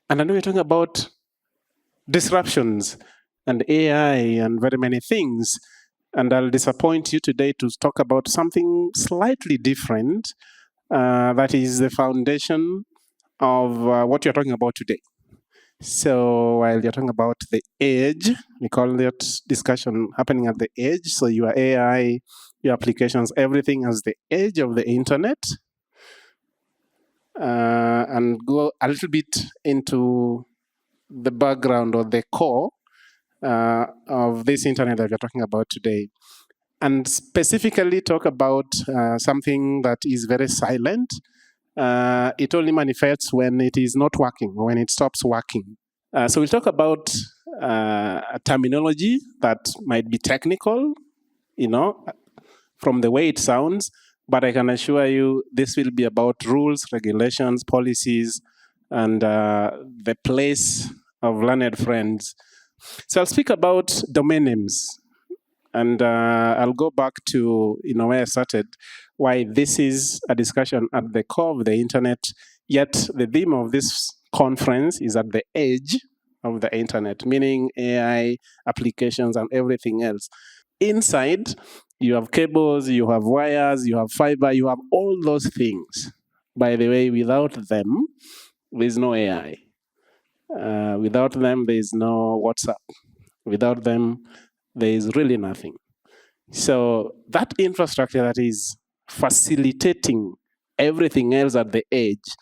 And I know you're talking about disruptions and AI and very many things. And I'll disappoint you today to talk about something slightly different. That is the foundation of what you're talking about today. So while you're talking about the edge, we call that discussion happening at the edge. So your AI, your applications, everything as the edge of the internet. And go a little bit into the background or the core of this internet that we're talking about today. And specifically talk about something that is very silent. It only manifests when it is not working, when it stops working. So we'll talk about a terminology that might be technical, from the way it sounds, but I can assure you this will be about rules, regulations, policies, and the place of learned friends. So I'll speak about domain names. And I'll go back to where I started, why this is a discussion at the core of the internet, yet the theme of this conference is at the edge of the internet, meaning AI, applications, and everything else. Inside, you have cables, you have wires, you have fiber, you have all those things. By the way, without them, there's no AI. Without them, there is no WhatsApp. Without them, there is really nothing. So that infrastructure that is facilitating everything else at the edge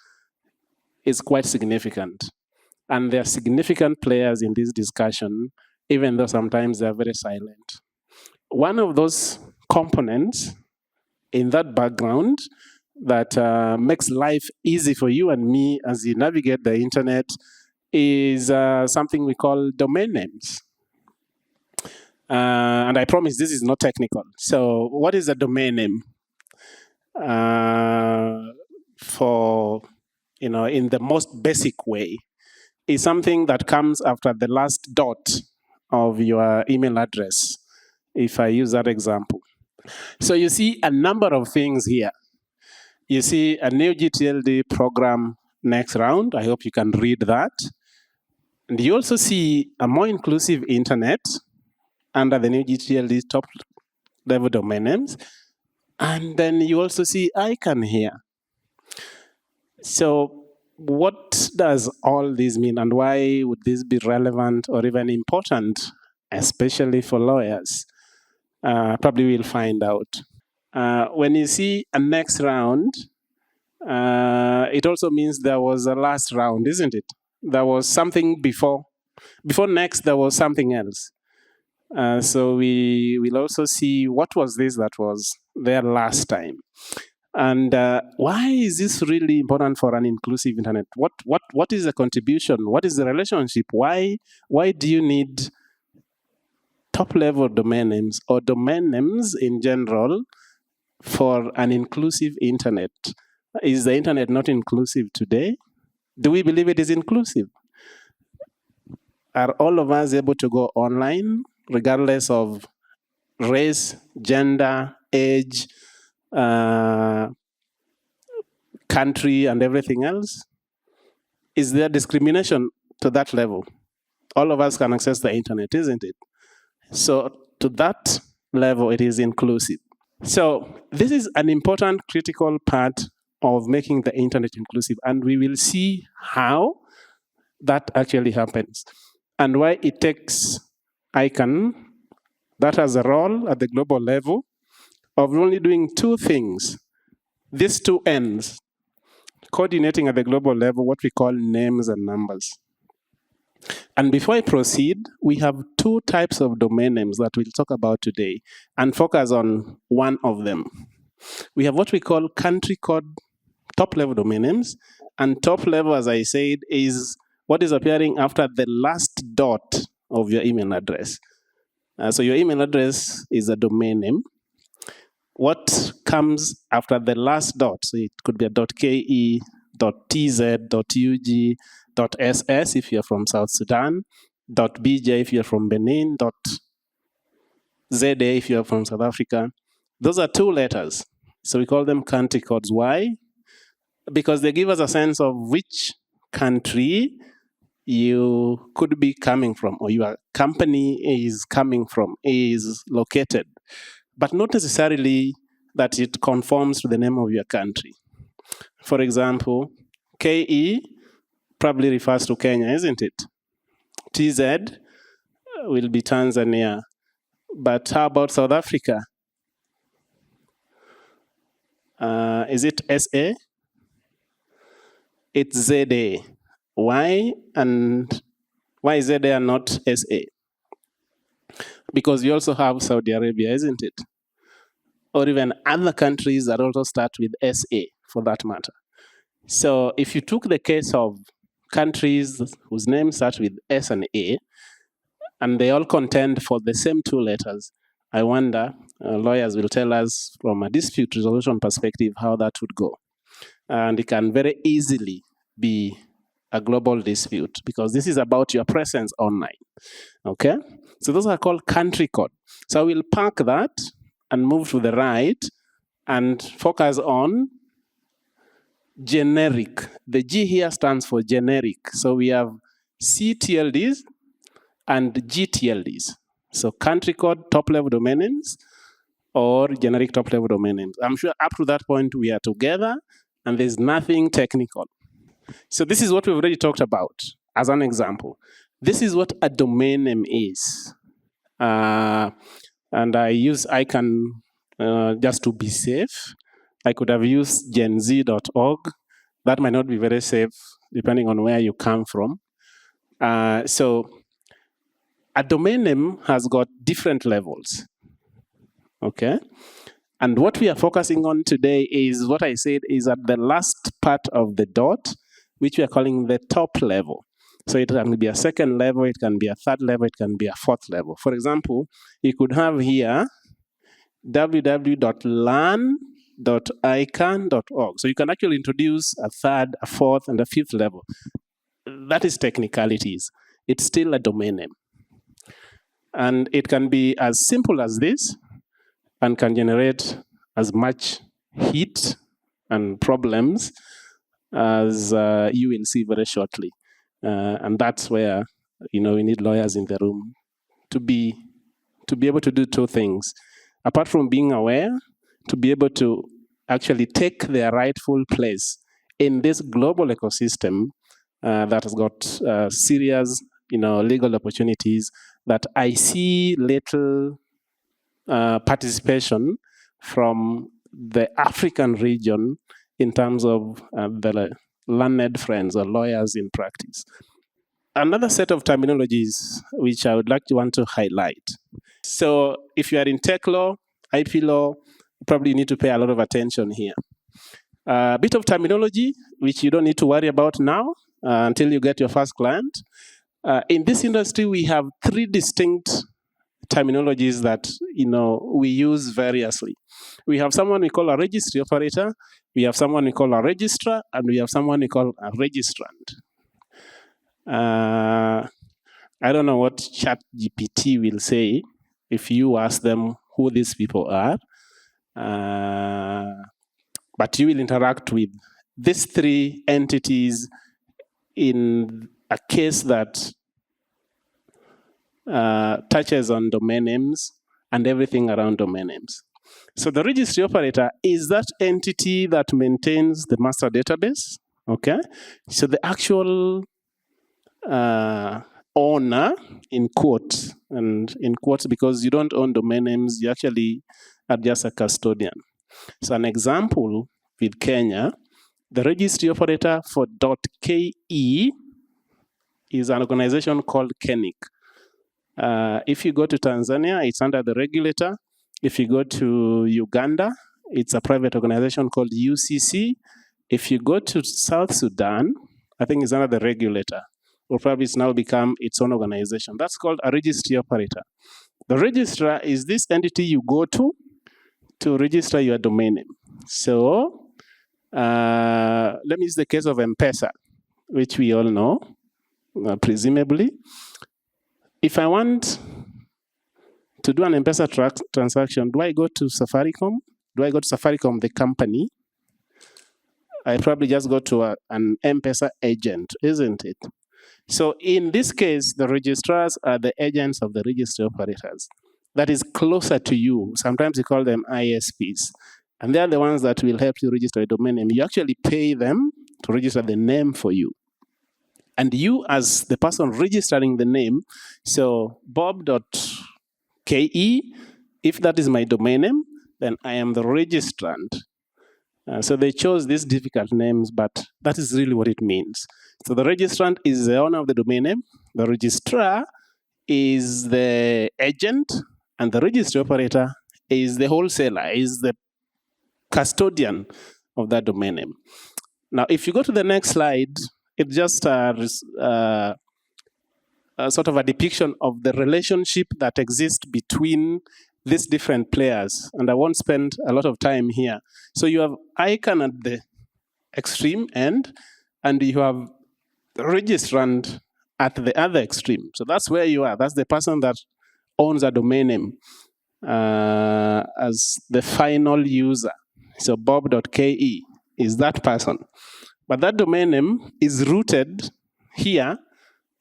is quite significant. And there are significant players in this discussion, even though sometimes they're very silent. One of those components in that background that makes life easy for you and me as you navigate the internet is something we call domain names. And I promise this is not technical. So what is a domain name? In the most basic way, is something that comes after the last dot of your email address, if I use that example. So you see a number of things here. You see a new gTLD program next round. I hope you can read that. And you also see a more inclusive internet under the new gTLD top level domain names. And then you also see ICANN here. So what does all this mean, and why would this be relevant or even important, especially for lawyers? Probably we'll find out. When you see a next round, it also means there was a last round, isn't it? There was something before. Before next, there was something else. So we will also see what was this that was there last time. And why is this really important for an inclusive internet? What is the contribution? What is the relationship? Why do you need top-level domain names or domain names in general for an inclusive internet? Is the internet not inclusive today? Do we believe it is inclusive? Are all of us able to go online regardless of race, gender, age, country, and everything else? Is there discrimination to that level? All of us can access the internet, isn't it? So to that level, it is inclusive. So this is an important, critical part of making the internet inclusive, and we will see how that actually happens and why it takes ICANN that has a role at the global level of only doing two things. These two ends, coordinating at the global level what we call names and numbers. And before I proceed, we have two types of domain names that we'll talk about today and focus on one of them. We have what we call country code top-level domain names, and top level, as I said, is what is appearing after the last dot of your email address. So your email address is a domain name. What comes after the last dot, so it could be a .ke, .tz.ug.ss if you're from South Sudan, .bj if you're from Benin, .za if you're from South Africa. Those are 2 letters. So we call them country codes. Why? Because they give us a sense of which country you could be coming from, or your company is coming from, is located, but not necessarily that it conforms to the name of your country. For example, KE probably refers to Kenya, isn't it? TZ will be Tanzania. But how about South Africa? Is it SA? It's ZA. Why? And why is ZA and not SA? Because you also have Saudi Arabia, isn't it? Or even other countries that also start with SA, for that matter. So if you took the case of countries whose names start with S and A, and they all contend for the same 2 letters, I wonder, lawyers will tell us from a dispute resolution perspective how that would go. And it can very easily be a global dispute, because this is about your presence online, okay? So those are called country code. So we'll park that and move to the right and focus on generic. The G here stands for generic. So we have cTLDs and gTLDs. So country code top-level domain names or generic top-level domain names. I'm sure up to that point we are together and there's nothing technical. So this is what we've already talked about as an example. This is what a domain name is. And I use ICANN just to be safe. I could have used genz.org. That might not be very safe depending on where you come from. So a domain name has got different levels, okay? And what we are focusing on today is what I said is at the last part of the dot, which we are calling the top level. So it can be a 2nd level, it can be a 3rd level, it can be a 4th level. For example, you could have here www.lan.icann.org. So you can actually introduce a 3rd, a 4th, and a 5th level. That is technicalities. It's still a domain name. And it can be as simple as this and can generate as much heat and problems as you will see very shortly. And that's where, we need lawyers in the room to be able to do 2 things. Apart from being aware, to be able to actually take their rightful place in this global ecosystem that has got serious, legal opportunities that I see little participation from the African region in terms of the learned friends or lawyers in practice. Another set of terminologies which I would want to highlight. So if you are in tech law, IP law, you probably need to pay a lot of attention here. A bit of terminology which you don't need to worry about now until you get your first client. In this industry, we have 3 distinct terminologies that we use variously. We have someone we call a registry operator, we have someone we call a registrar, and we have someone we call a registrant. I don't know what ChatGPT will say if you ask them who these people are, but you will interact with these 3 entities in a case that touches on domain names and everything around domain names. So the registry operator is that entity that maintains the master database, okay? So the actual owner, in quotes, and in quotes because you don't own domain names, you actually are just a custodian. So an example with Kenya, the registry operator for .ke is an organization called KENIC. If you go to Tanzania, it's under the regulator. If you go to Uganda, it's a private organization called UCC. If you go to South Sudan, I think it's under the regulator, or probably it's now become its own organization. That's called a registry operator. The registrar is this entity you go to register your domain name. So Let me use the case of M-Pesa, which we all know, presumably. If I want to do an M-Pesa transaction, do I go to Safaricom? Do I go to Safaricom, the company? I probably just go to an M-Pesa agent, isn't it? So in this case, the registrars are the agents of the registry operators. That is closer to you. Sometimes you call them ISPs. And they're the ones that will help you register a domain name. You actually pay them to register the name for you. And you, as the person registering the name, so bob.ke, if that is my domain name, then I am the registrant. So they chose these difficult names, but that is really what it means. So the registrant is the owner of the domain name. The registrar is the agent, and the registry operator is the wholesaler, is the custodian of that domain name. Now, if you go to the next slide, it's just sort of a depiction of the relationship that exists between these different players. And I won't spend a lot of time here. So you have ICANN at the extreme end, and you have the registrant at the other extreme. So that's where you are. That's the person that owns a domain name as the final user. So bob.ke is that person. But that domain name is rooted here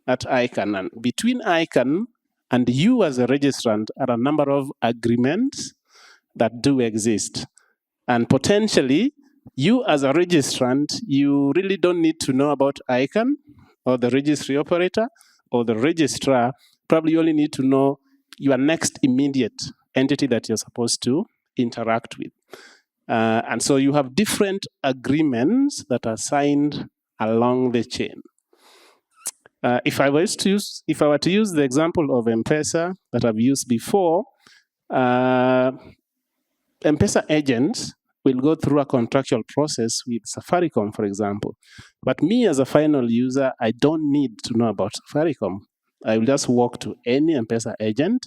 at ICANN. And between ICANN and you as a registrant are a number of agreements that do exist. And potentially, you as a registrant, you really don't need to know about ICANN or the registry operator or the registrar. Probably you only need to know your next immediate entity that you're supposed to interact with. And so you have different agreements that are signed along the chain. If I were to use the example of M-Pesa that I've used before, M-Pesa agents will go through a contractual process with Safaricom, for example. But me as a final user, I don't need to know about Safaricom. I will just walk to any M-Pesa agent.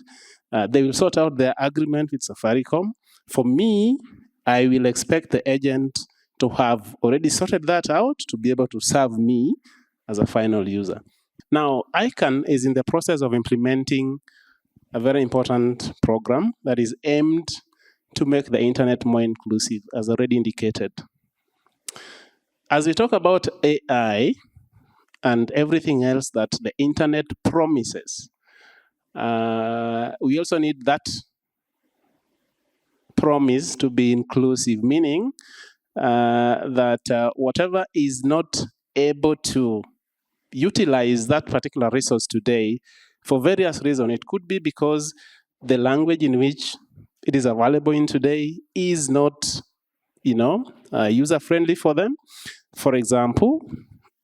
They will sort out their agreement with Safaricom. For me, I will expect the agent to have already sorted that out to be able to serve me as a final user. Now, ICANN is in the process of implementing a very important program that is aimed to make the internet more inclusive, as already indicated. As we talk about AI and everything else that the internet promises, we also need that promise to be inclusive, meaning that whatever is not able to utilize that particular resource today for various reasons. It could be because the language in which it is available in today is not, user-friendly for them. For example,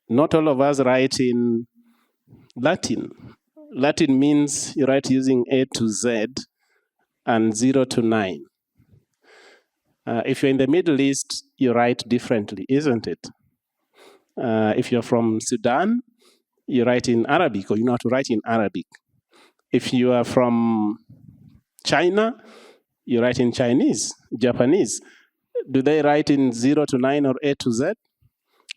not all of us write in Latin. Latin means you write using A to Z and 0 to 9. If you're in the Middle East, you write differently, isn't it? If you're from Sudan, you write in Arabic, or you know how to write in Arabic. If you are from China, you write in Chinese, Japanese. Do they write in 0 to 9 or A to Z?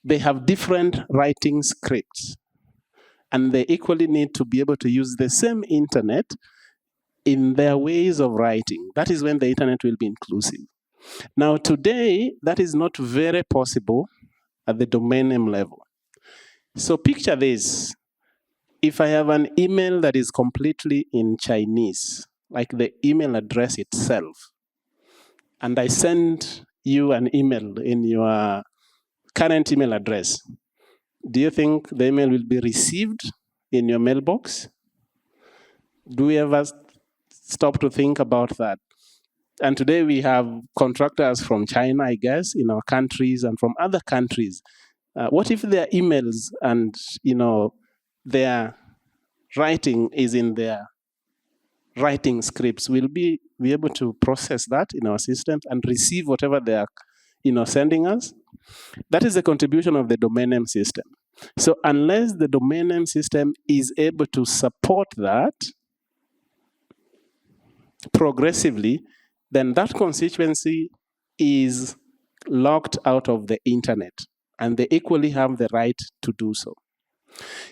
They have different writing scripts. And they equally need to be able to use the same internet in their ways of writing. That is when the internet will be inclusive. Now, today, that is not very possible at the domain name level. So picture this. If I have an email that is completely in Chinese, like the email address itself, and I send you an email in your current email address, do you think the email will be received in your mailbox? Do we ever stop to think about that? And today we have contractors from China, I guess, in our countries and from other countries. What if their emails and, their writing is in their writing scripts? Will be able to process that in our systems and receive whatever they are, sending us? That is the contribution of the domain name system. So unless the domain name system is able to support that progressively, then that constituency is locked out of the internet, and they equally have the right to do so.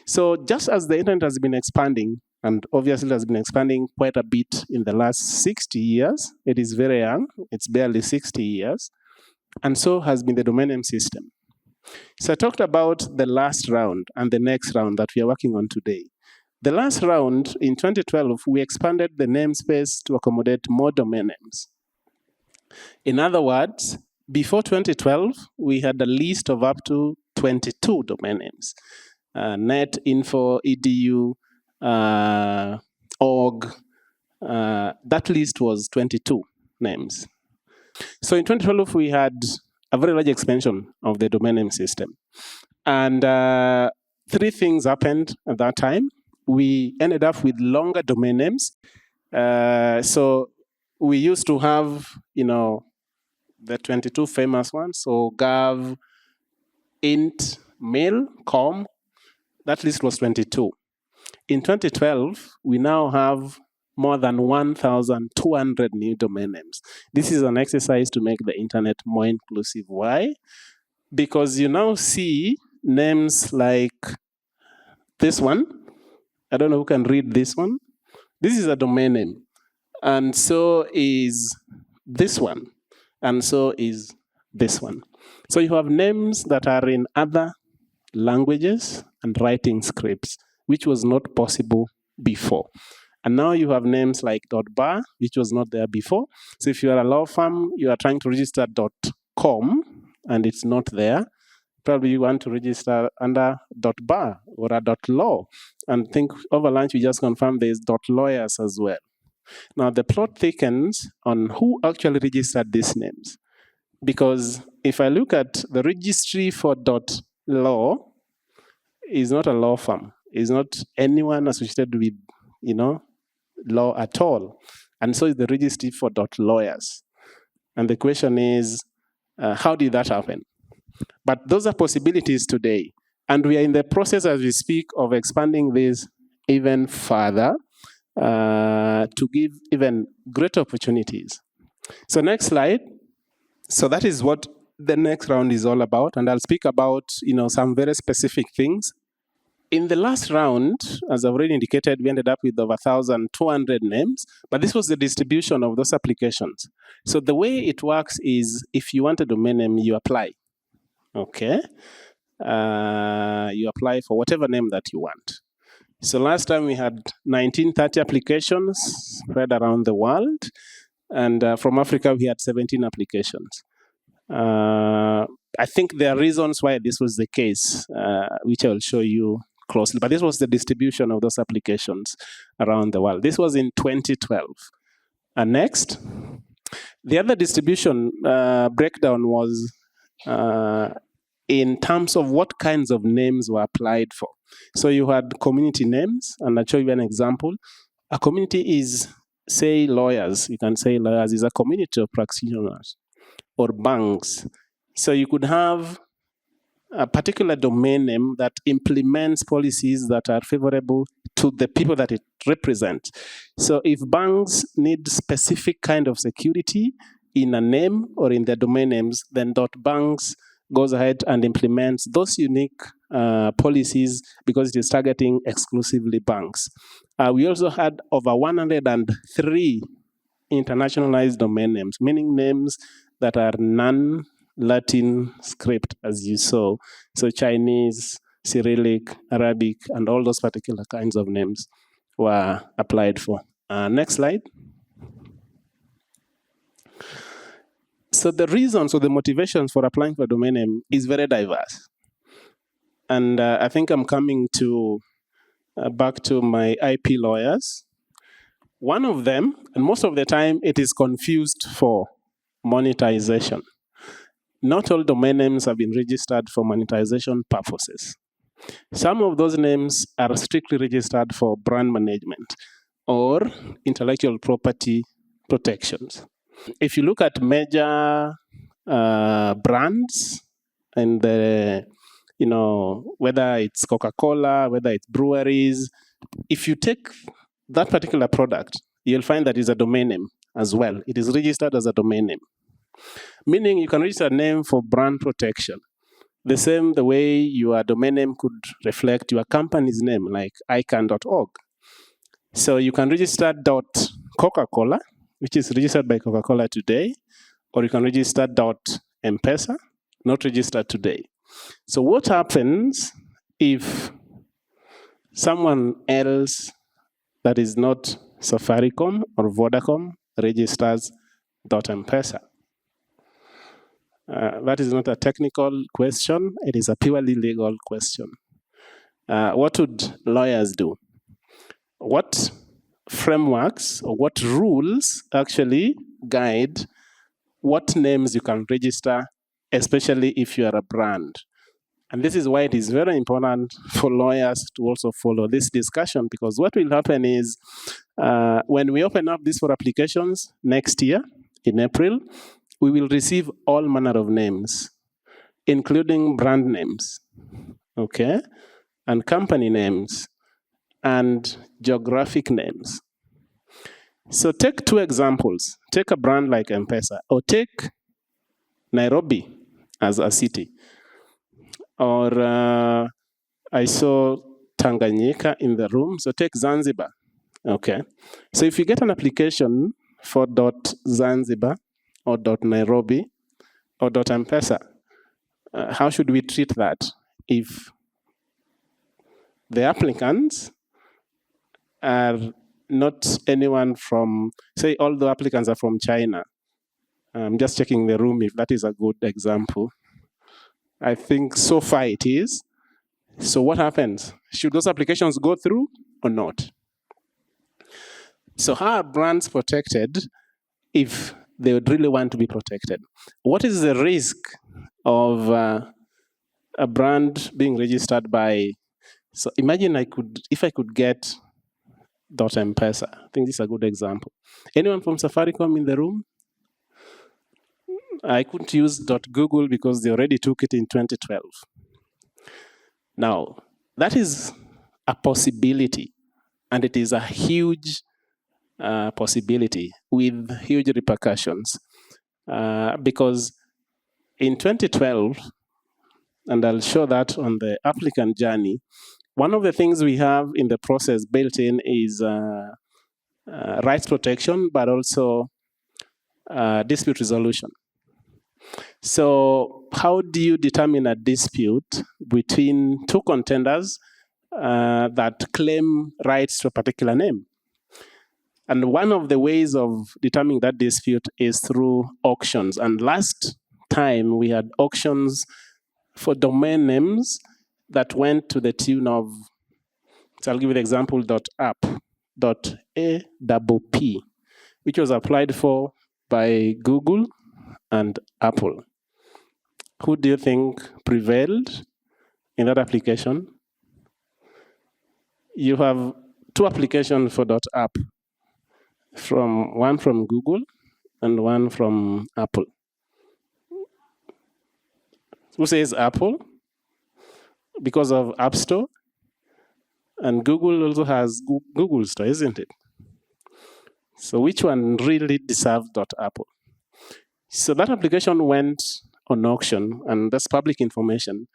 So just as the internet has been expanding, and obviously has been expanding quite a bit in the last 60 years, it is very young, it's barely 60 years, and so has been the domain name system. So I talked about the last round and the next round that we are working on today. The last round, in 2012, we expanded the namespace to accommodate more domain names. In other words, before 2012, we had a list of up to 22 domain names. Net, info, edu, org, that list was 22 names. So in 2012, we had a very large expansion of the domain name system. And 3 things happened at that time. We ended up with longer domain names. So we used to have, the 22 famous ones. So gov, int, mil, com, that list was 22. In 2012, we now have more than 1,200 new domain names. This is an exercise to make the internet more inclusive. Why? Because you now see names like this one. I don't know who can read this one. This is a domain name. And so is this one. And so is this one. So you have names that are in other languages and writing scripts, which was not possible before. And now you have names like .bar, which was not there before. So if you are a law firm, you are trying to register .com, and it's not there. Probably you want to register under .bar or a .law. And think over lunch, we just confirmed there's .lawyers as well. Now the plot thickens on who actually registered these names. Because if I look at the registry for .law, is not a law firm. Is not anyone associated with, law at all. And so is the registry for .lawyers. And the question is, how did that happen? But those are possibilities today. And we are in the process, as we speak, of expanding this even further to give even greater opportunities. So next slide. So that is what the next round is all about. And I'll speak about, some very specific things. In the last round, as I've already indicated, we ended up with over 1,200 names, but this was the distribution of those applications. So the way it works is, if you want a domain name, you apply. Okay? You apply for whatever name that you want. So last time we had 1930 applications spread around the world, and from Africa we had 17 applications. I think there are reasons why this was the case, which I will show you closely. But this was the distribution of those applications around the world. This was in 2012. And next, the other distribution breakdown was in terms of what kinds of names were applied for. So you had community names, and I'll show you an example. A community is, say, lawyers. You can say lawyers is a community of practitioners, or banks. So you could have a particular domain name that implements policies that are favorable to the people that it represents. So if banks need specific kind of security in a name or in their domain names, then .banks goes ahead and implements those unique policies because it is targeting exclusively banks. We also had over 103 internationalized domain names, meaning names that are non-Latin script, as you saw. So Chinese, Cyrillic, Arabic, and all those particular kinds of names were applied for. Next slide. So the reasons or the motivations for applying for a domain name is very diverse. And I think I'm coming to back to my IP lawyers. One of them, and most of the time, it is confused for monetization. Not all domain names have been registered for monetization purposes. Some of those names are strictly registered for brand management or intellectual property protections. If you look at major brands and the, whether it's Coca-Cola, whether it's breweries, if you take that particular product, you'll find that it's a domain name as well. It is registered as a domain name. Meaning you can register a name for brand protection. The way your domain name could reflect your company's name, like ICANN.org. So you can register .Coca-Cola, which is registered by Coca-Cola today, or you can register .M-Pesa, not registered today. So what happens if someone else that is not Safaricom or Vodacom registers .M-Pesa? That is not a technical question. It is a purely legal question. What would lawyers do? What frameworks or what rules actually guide what names you can register, especially if you are a brand? And this is why it is very important for lawyers to also follow this discussion, because what will happen is when we open up this for applications next year in April, we will receive all manner of names, including brand names, okay, and company names, and geographic names. So take two examples. Take a brand like M-Pesa, or take Nairobi as a city. Or I saw Tanganyika in the room, so take Zanzibar. Okay. So if you get an application for .Zanzibar or .Nairobi or .M-Pesa, how should we treat that if the applicants are not anyone from, say, all the applicants are from China? I'm just checking the room if that is a good example. I think so far it is. So what happens? Should those applications go through or not? So how are brands protected if they would really want to be protected? What is the risk of a brand being registered by, so imagine if I could get .M-Pesa. I think this is a good example. Anyone from Safaricom in the room? I couldn't use .Google because they already took it in 2012. Now, that is a possibility, and it is a huge possibility with huge repercussions. Because in 2012, and I'll show that on the applicant journey, one of the things we have in the process built in is rights protection, but also dispute resolution. So how do you determine a dispute between two contenders that claim rights to a particular name? And one of the ways of determining that dispute is through auctions. And last time we had auctions for domain names that went to the tune of, so I'll give you the example, .app.p, which was applied for by Google and Apple. Who do you think prevailed in that application? You have two applications for .app, one from Google and one from Apple. Who says Apple? Because of App Store. And Google also has Google Store, isn't it? So which one really deserved .apple? So that application went on auction, and that's public information.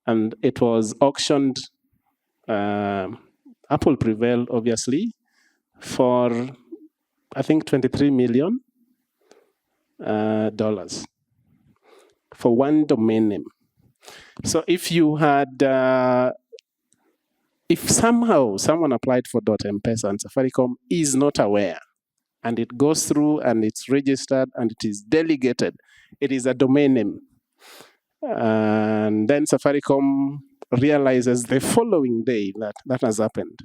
And it was auctioned, Apple prevailed, obviously, for, I think, $23 million for one domain name. So if you had, if somehow someone applied for .M-Pesa and Safaricom is not aware, and it goes through and it's registered and it is delegated, it is a domain name. And then Safaricom realizes the following day that that has happened.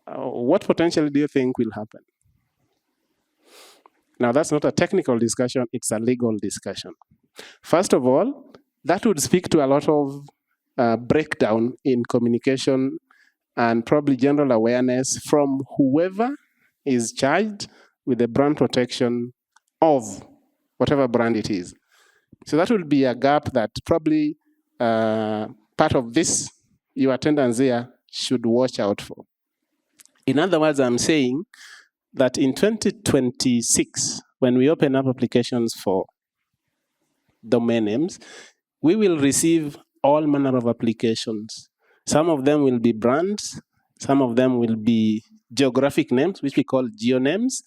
What potentially do you think will happen? Now, that's not a technical discussion, it's a legal discussion. First of all, that would speak to a lot of breakdown in communication and probably general awareness from whoever is charged with the brand protection of whatever brand it is. So that will be a gap that probably part of this, your attendance here, should watch out for. In other words, I'm saying that in 2026, when we open up applications for domain names, we will receive all manner of applications. Some of them will be brands, some of them will be geographic names, which we call geonames.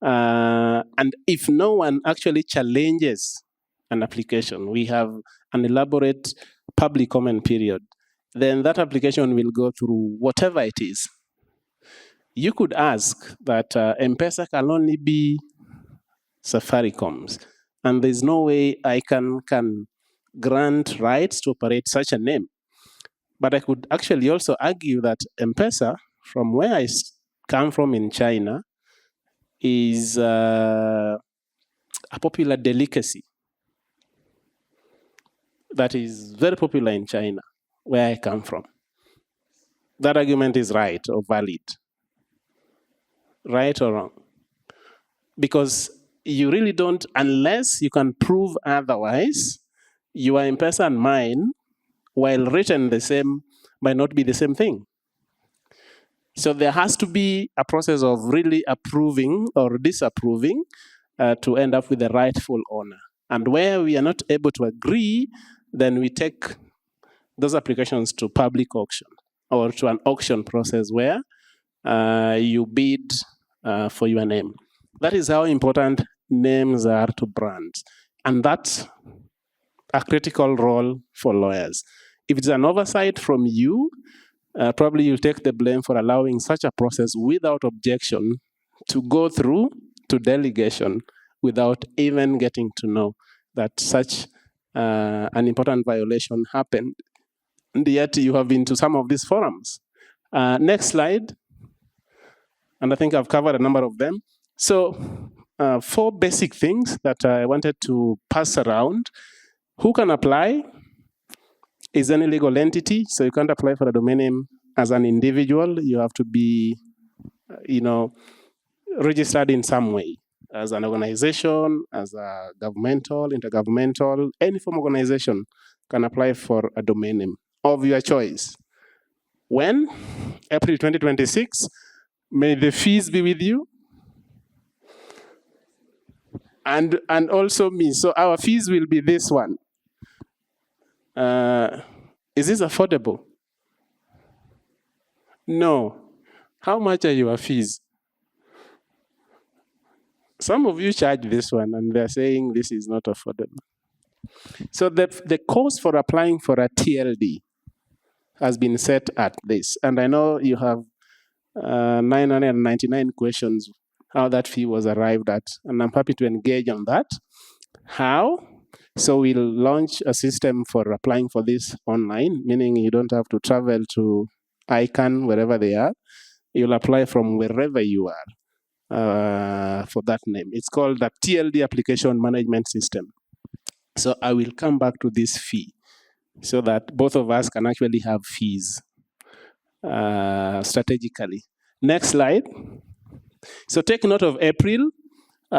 And if no one actually challenges an application, we have an elaborate public comment period, then that application will go through whatever it is. You could ask that M-Pesa can only be Safaricom's, and there's no way ICANN can grant rights to operate such a name. But I could actually also argue that M-Pesa, from where I come from in China, is a popular delicacy that is very popular in China, where I come from. That argument is right or valid. Right or wrong? Because you really don't, unless you can prove otherwise, your M-Pesa and mine, while written the same, might not be the same thing. So there has to be a process of really approving or disapproving to end up with the rightful owner. And where we are not able to agree, then we take those applications to public auction or to an auction process where you bid for your name. That is how important names are to brands. And that's a critical role for lawyers. If it's an oversight from you, probably you'll take the blame for allowing such a process without objection to go through to delegation without even getting to know that such an important violation happened. And yet you have been to some of these forums. Next slide. And I think I've covered a number of them. So 4 basic things that I wanted to pass around. Who can apply? Is any legal entity. So you can't apply for a domain name as an individual. You have to be, registered in some way, as an organization, as a governmental, intergovernmental, any form of organization can apply for a domain name of your choice. When? April 2026. May the fees be with you. And also me. So our fees will be this one. Is this affordable? No. How much are your fees? Some of you charge this one, and they're saying this is not affordable. So the cost for applying for a TLD has been set at this. And I know you have 999 questions, how that fee was arrived at. And I'm happy to engage on that. How? So we'll launch a system for applying for this online, meaning you don't have to travel to ICANN, wherever they are. You'll apply from wherever you are for that name. It's called the TLD Application Management System. So I will come back to this fee so that both of us can actually have fees strategically. Next slide. So take note of April.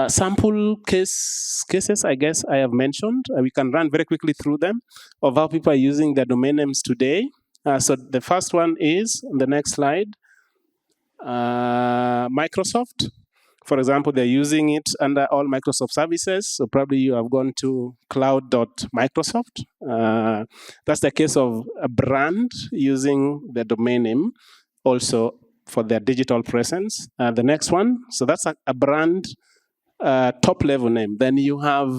Sample cases, I guess I have mentioned. We can run very quickly through them of how people are using their domain names today. So the first one is, on the next slide, Microsoft. For example, they're using it under all Microsoft services. So probably you have gone to cloud.microsoft. That's the case of a brand using the domain name also for their digital presence. The next one, so that's a brand top-level name. Then you have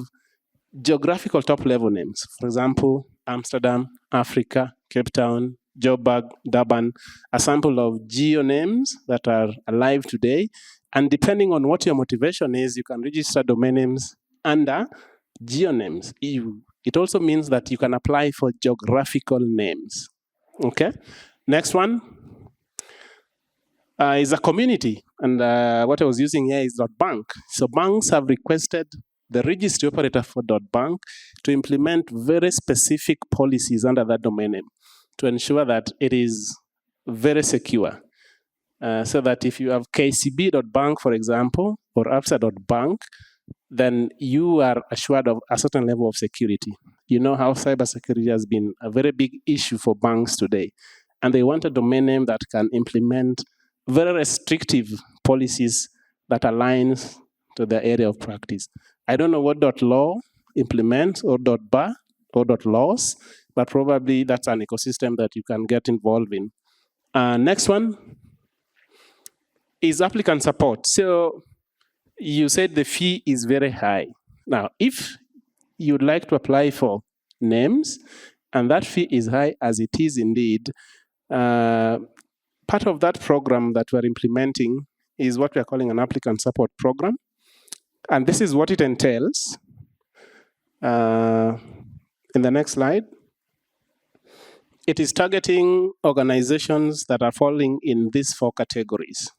geographical top-level names. For example, Amsterdam, Africa, Cape Town, Joburg, Durban, a sample of geo names that are alive today. And depending on what your motivation is, you can register domain names under geo names. It also means that you can apply for geographical names. Okay? Next one is a community. And what I was using here is .bank. So banks have requested the registry operator for .bank to implement very specific policies under that domain name to ensure that it is very secure. So that if you have kcb.bank, for example, or absa.bank, then you are assured of a certain level of security. You know how cybersecurity has been a very big issue for banks today. And they want a domain name that can implement very restrictive policies that aligns to their area of practice. I don't know what .law implement or .bar or .laws, but probably that's an ecosystem that you can get involved in. Next one is applicant support. So you said the fee is very high. Now, if you'd like to apply for names, and that fee is high as it is indeed, part of that program that we're implementing is what we're calling an applicant support program. And this is what it entails. In the next slide, it is targeting organizations that are falling in these 4 categories: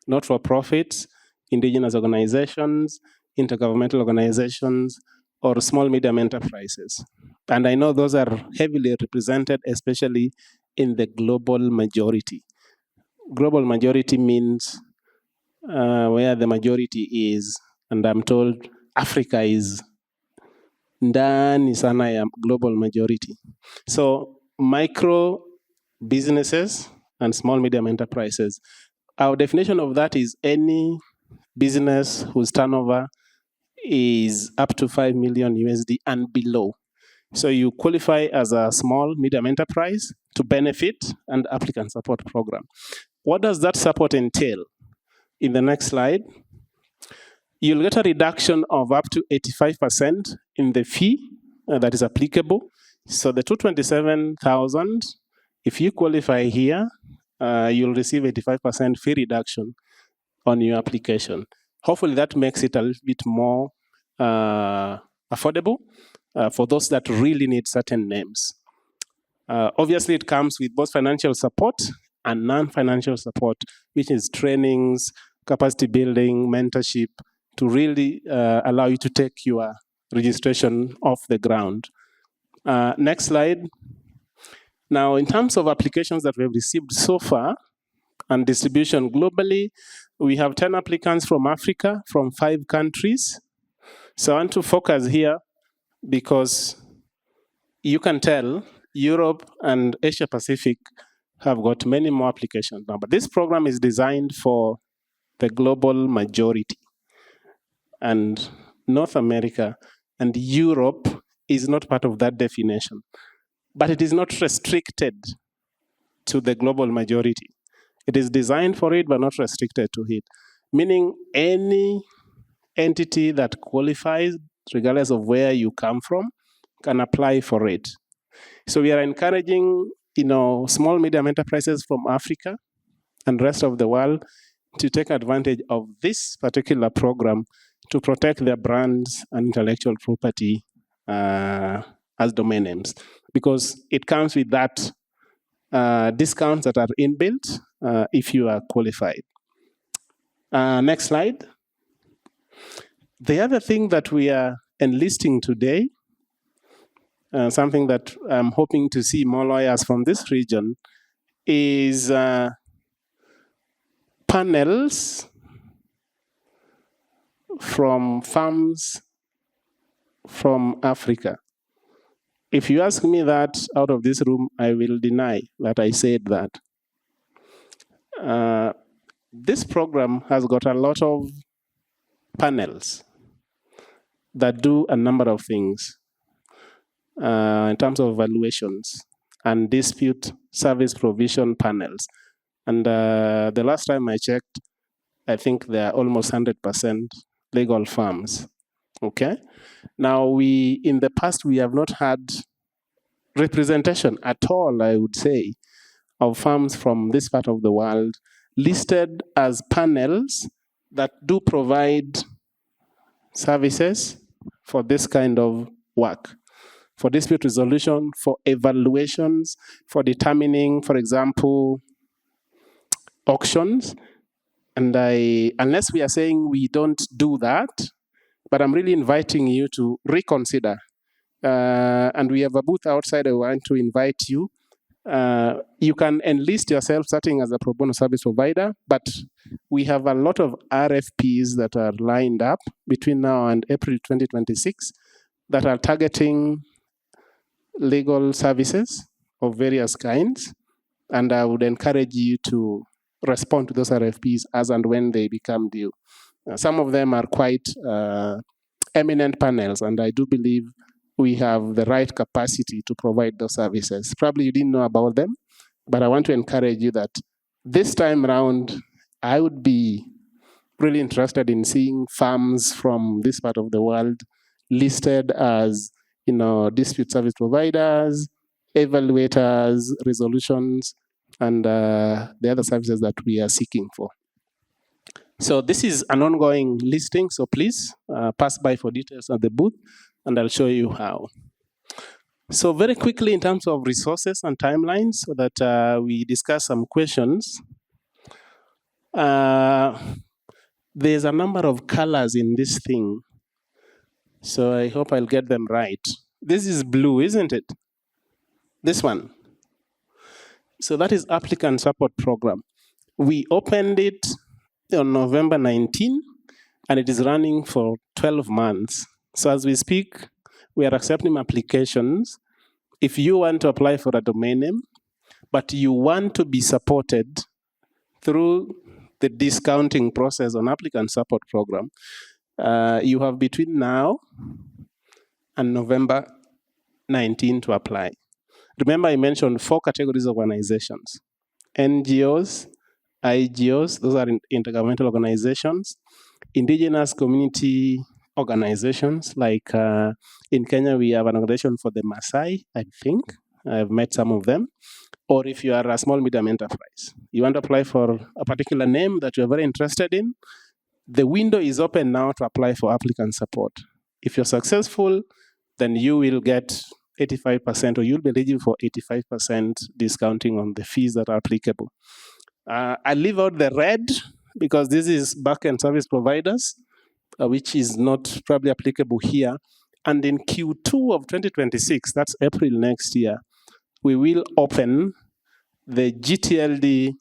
not-for-profits, indigenous organizations, intergovernmental organizations, or small medium enterprises. And I know those are heavily represented, especially in the global majority. Global majority means where the majority is, and I'm told Africa is ndani sana ya global majority. So micro businesses and small medium enterprises. Our definition of that is any business whose turnover is up to 5 million USD and below. So you qualify as a small medium enterprise to benefit an applicant support program. What does that support entail? In the next slide, you'll get a reduction of up to 85% in the fee that is applicable. So the 227,000, if you qualify here, you'll receive 85% fee reduction on your application. Hopefully that makes it a little bit more affordable for those that really need certain names. Obviously, it comes with both financial support and non-financial support, which is trainings, capacity building, mentorship, to really allow you to take your registration off the ground. Next slide. Now, in terms of applications that we have received so far and distribution globally, we have 10 applicants from Africa, from 5 countries. So I want to focus here because you can tell Europe and Asia Pacific have got many more applications now. But this program is designed for the global majority. And North America and Europe is not part of that definition. But it is not restricted to the global majority. It is designed for it, but not restricted to it. Meaning any entity that qualifies, regardless of where you come from, can apply for it. So we are encouraging, small medium enterprises from Africa and rest of the world to take advantage of this particular program to protect their brands and intellectual property as domain names, because it comes with that discounts that are inbuilt if you are qualified. Next slide. The other thing that we are enlisting today, something that I'm hoping to see more lawyers from this region, is panels from firms from Africa. If you ask me that out of this room, I will deny that I said that. This program has got a lot of panels that do a number of things in terms of evaluations and dispute service provision panels. And the last time I checked, I think they are almost 100% legal firms. Okay? Now, in the past, we have not had representation at all, I would say, of firms from this part of the world listed as panels that do provide services for this kind of work, for dispute resolution, for evaluations, for determining, for example, auctions. And unless we are saying we don't do that, but I'm really inviting you to reconsider. And we have a booth outside. I want to invite you. You can enlist yourself starting as a pro bono service provider, but we have a lot of RFPs that are lined up between now and April 2026 that are targeting legal services of various kinds. And I would encourage you to respond to those RFPs as and when they become due. Some of them are quite eminent panels, and I do believe we have the right capacity to provide those services. Probably you didn't know about them, but I want to encourage you that this time around, I would be really interested in seeing firms from this part of the world listed as, dispute service providers, evaluators, resolutions, and the other services that we are seeking for. So this is an ongoing listing, so please pass by for details at the booth, and I'll show you how. So very quickly in terms of resources and timelines, so that we discuss some questions. There's a number of colors in this thing, so I hope I'll get them right. This is blue, isn't it? This one. So that is Applicant Support Program. We opened it on November 19, and it is running for 12 months. So as we speak, we are accepting applications. If you want to apply for a domain name, but you want to be supported through the discounting process on Applicant Support Program, you have between now and November 19 to apply. Remember, I mentioned 4 categories of organizations: NGOs, IGOs, those are intergovernmental organizations; indigenous community organizations, like in Kenya, we have an organization for the Maasai, I think. I've met some of them. Or if you are a small medium enterprise, you want to apply for a particular name that you're very interested in, the window is open now to apply for applicant support. If you're successful, then you will get 85%, or you'll be eligible for 85% discounting on the fees that are applicable. I leave out the red because this is backend service providers, which is not probably applicable here. And in Q2 of 2026, that's April next year, we will open the gTLD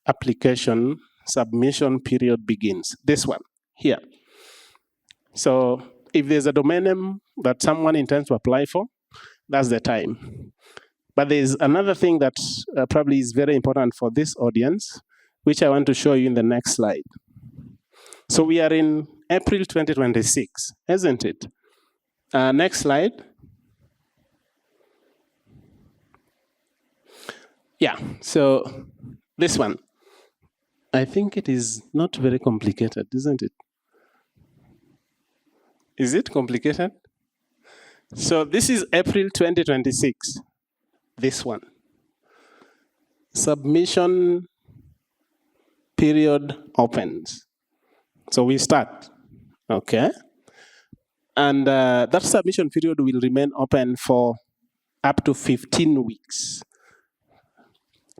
application submission period begins. This one here. So if there's a domain name that someone intends to apply for, that's the time. But there's another thing that probably is very important for this audience, which I want to show you in the next slide. So we are in April 2026, isn't it? Next slide. Yeah, so this one. I think it is not very complicated, isn't it? Is it complicated? So this is April 2026, this one. Submission period opens. So we start, okay? And that submission period will remain open for up to 15 weeks.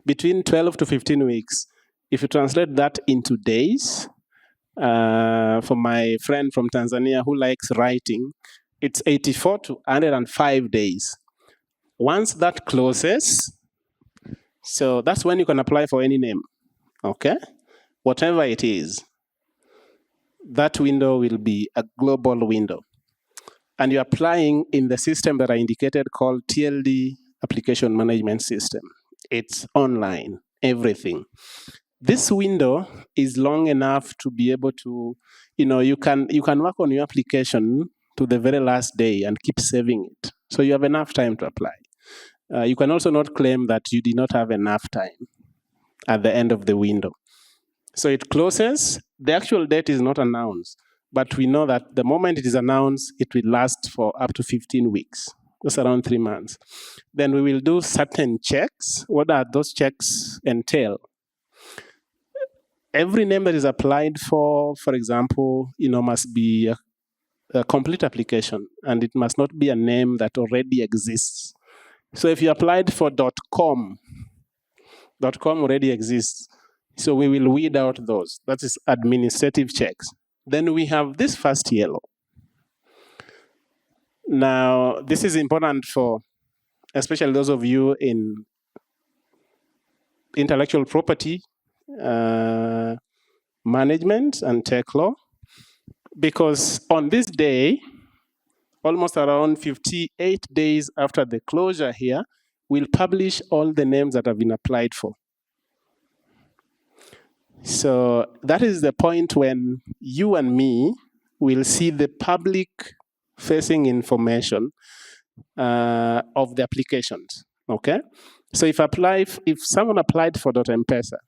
Between 12 to 15 weeks. If you translate that into days, for my friend from Tanzania who likes writing, it's 84 to 105 days. Once that closes, so that's when you can apply for any name, okay? Whatever it is, that window will be a global window. And you're applying in the system that I indicated called TLD Application Management System. It's online, everything. This window is long enough to be able to, you can work on your application to the very last day and keep saving it. So you have enough time to apply. You can also not claim that you did not have enough time at the end of the window. So it closes. The actual date is not announced, but we know that the moment it is announced, it will last for up to 15 weeks. That's around 3 months. Then we will do certain checks. What are those checks entail? Every name that is applied for example, must be a complete application, and it must not be a name that already exists. So if you applied for .com already exists. So we will weed out those. That is administrative checks. Then we have this first yellow. Now, this is important for especially those of you in intellectual property management and tech law, because on this day, almost around 58 days after the closure here, we'll publish all the names that have been applied for. So that is the point when you and me will see the public-facing information of the applications. Okay, so if someone applied for .M-Pesa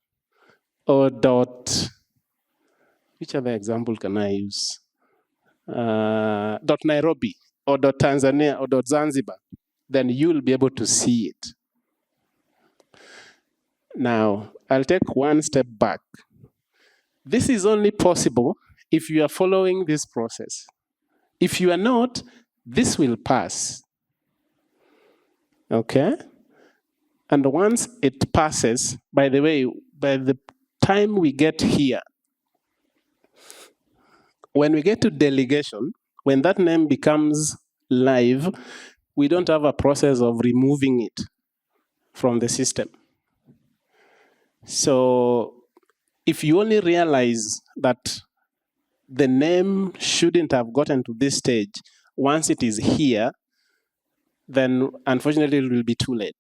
or which other example can I use? .Nairobi or .Tanzania or .Zanzibar, then you'll be able to see it. Now, I'll take one step back. This is only possible if you are following this process. If you are not, this will pass. Okay? And once it passes, by the way, by the time we get here, when we get to delegation, when that name becomes live, we don't have a process of removing it from the system. So if you only realize that the name shouldn't have gotten to this stage, once it is here, then unfortunately it will be too late.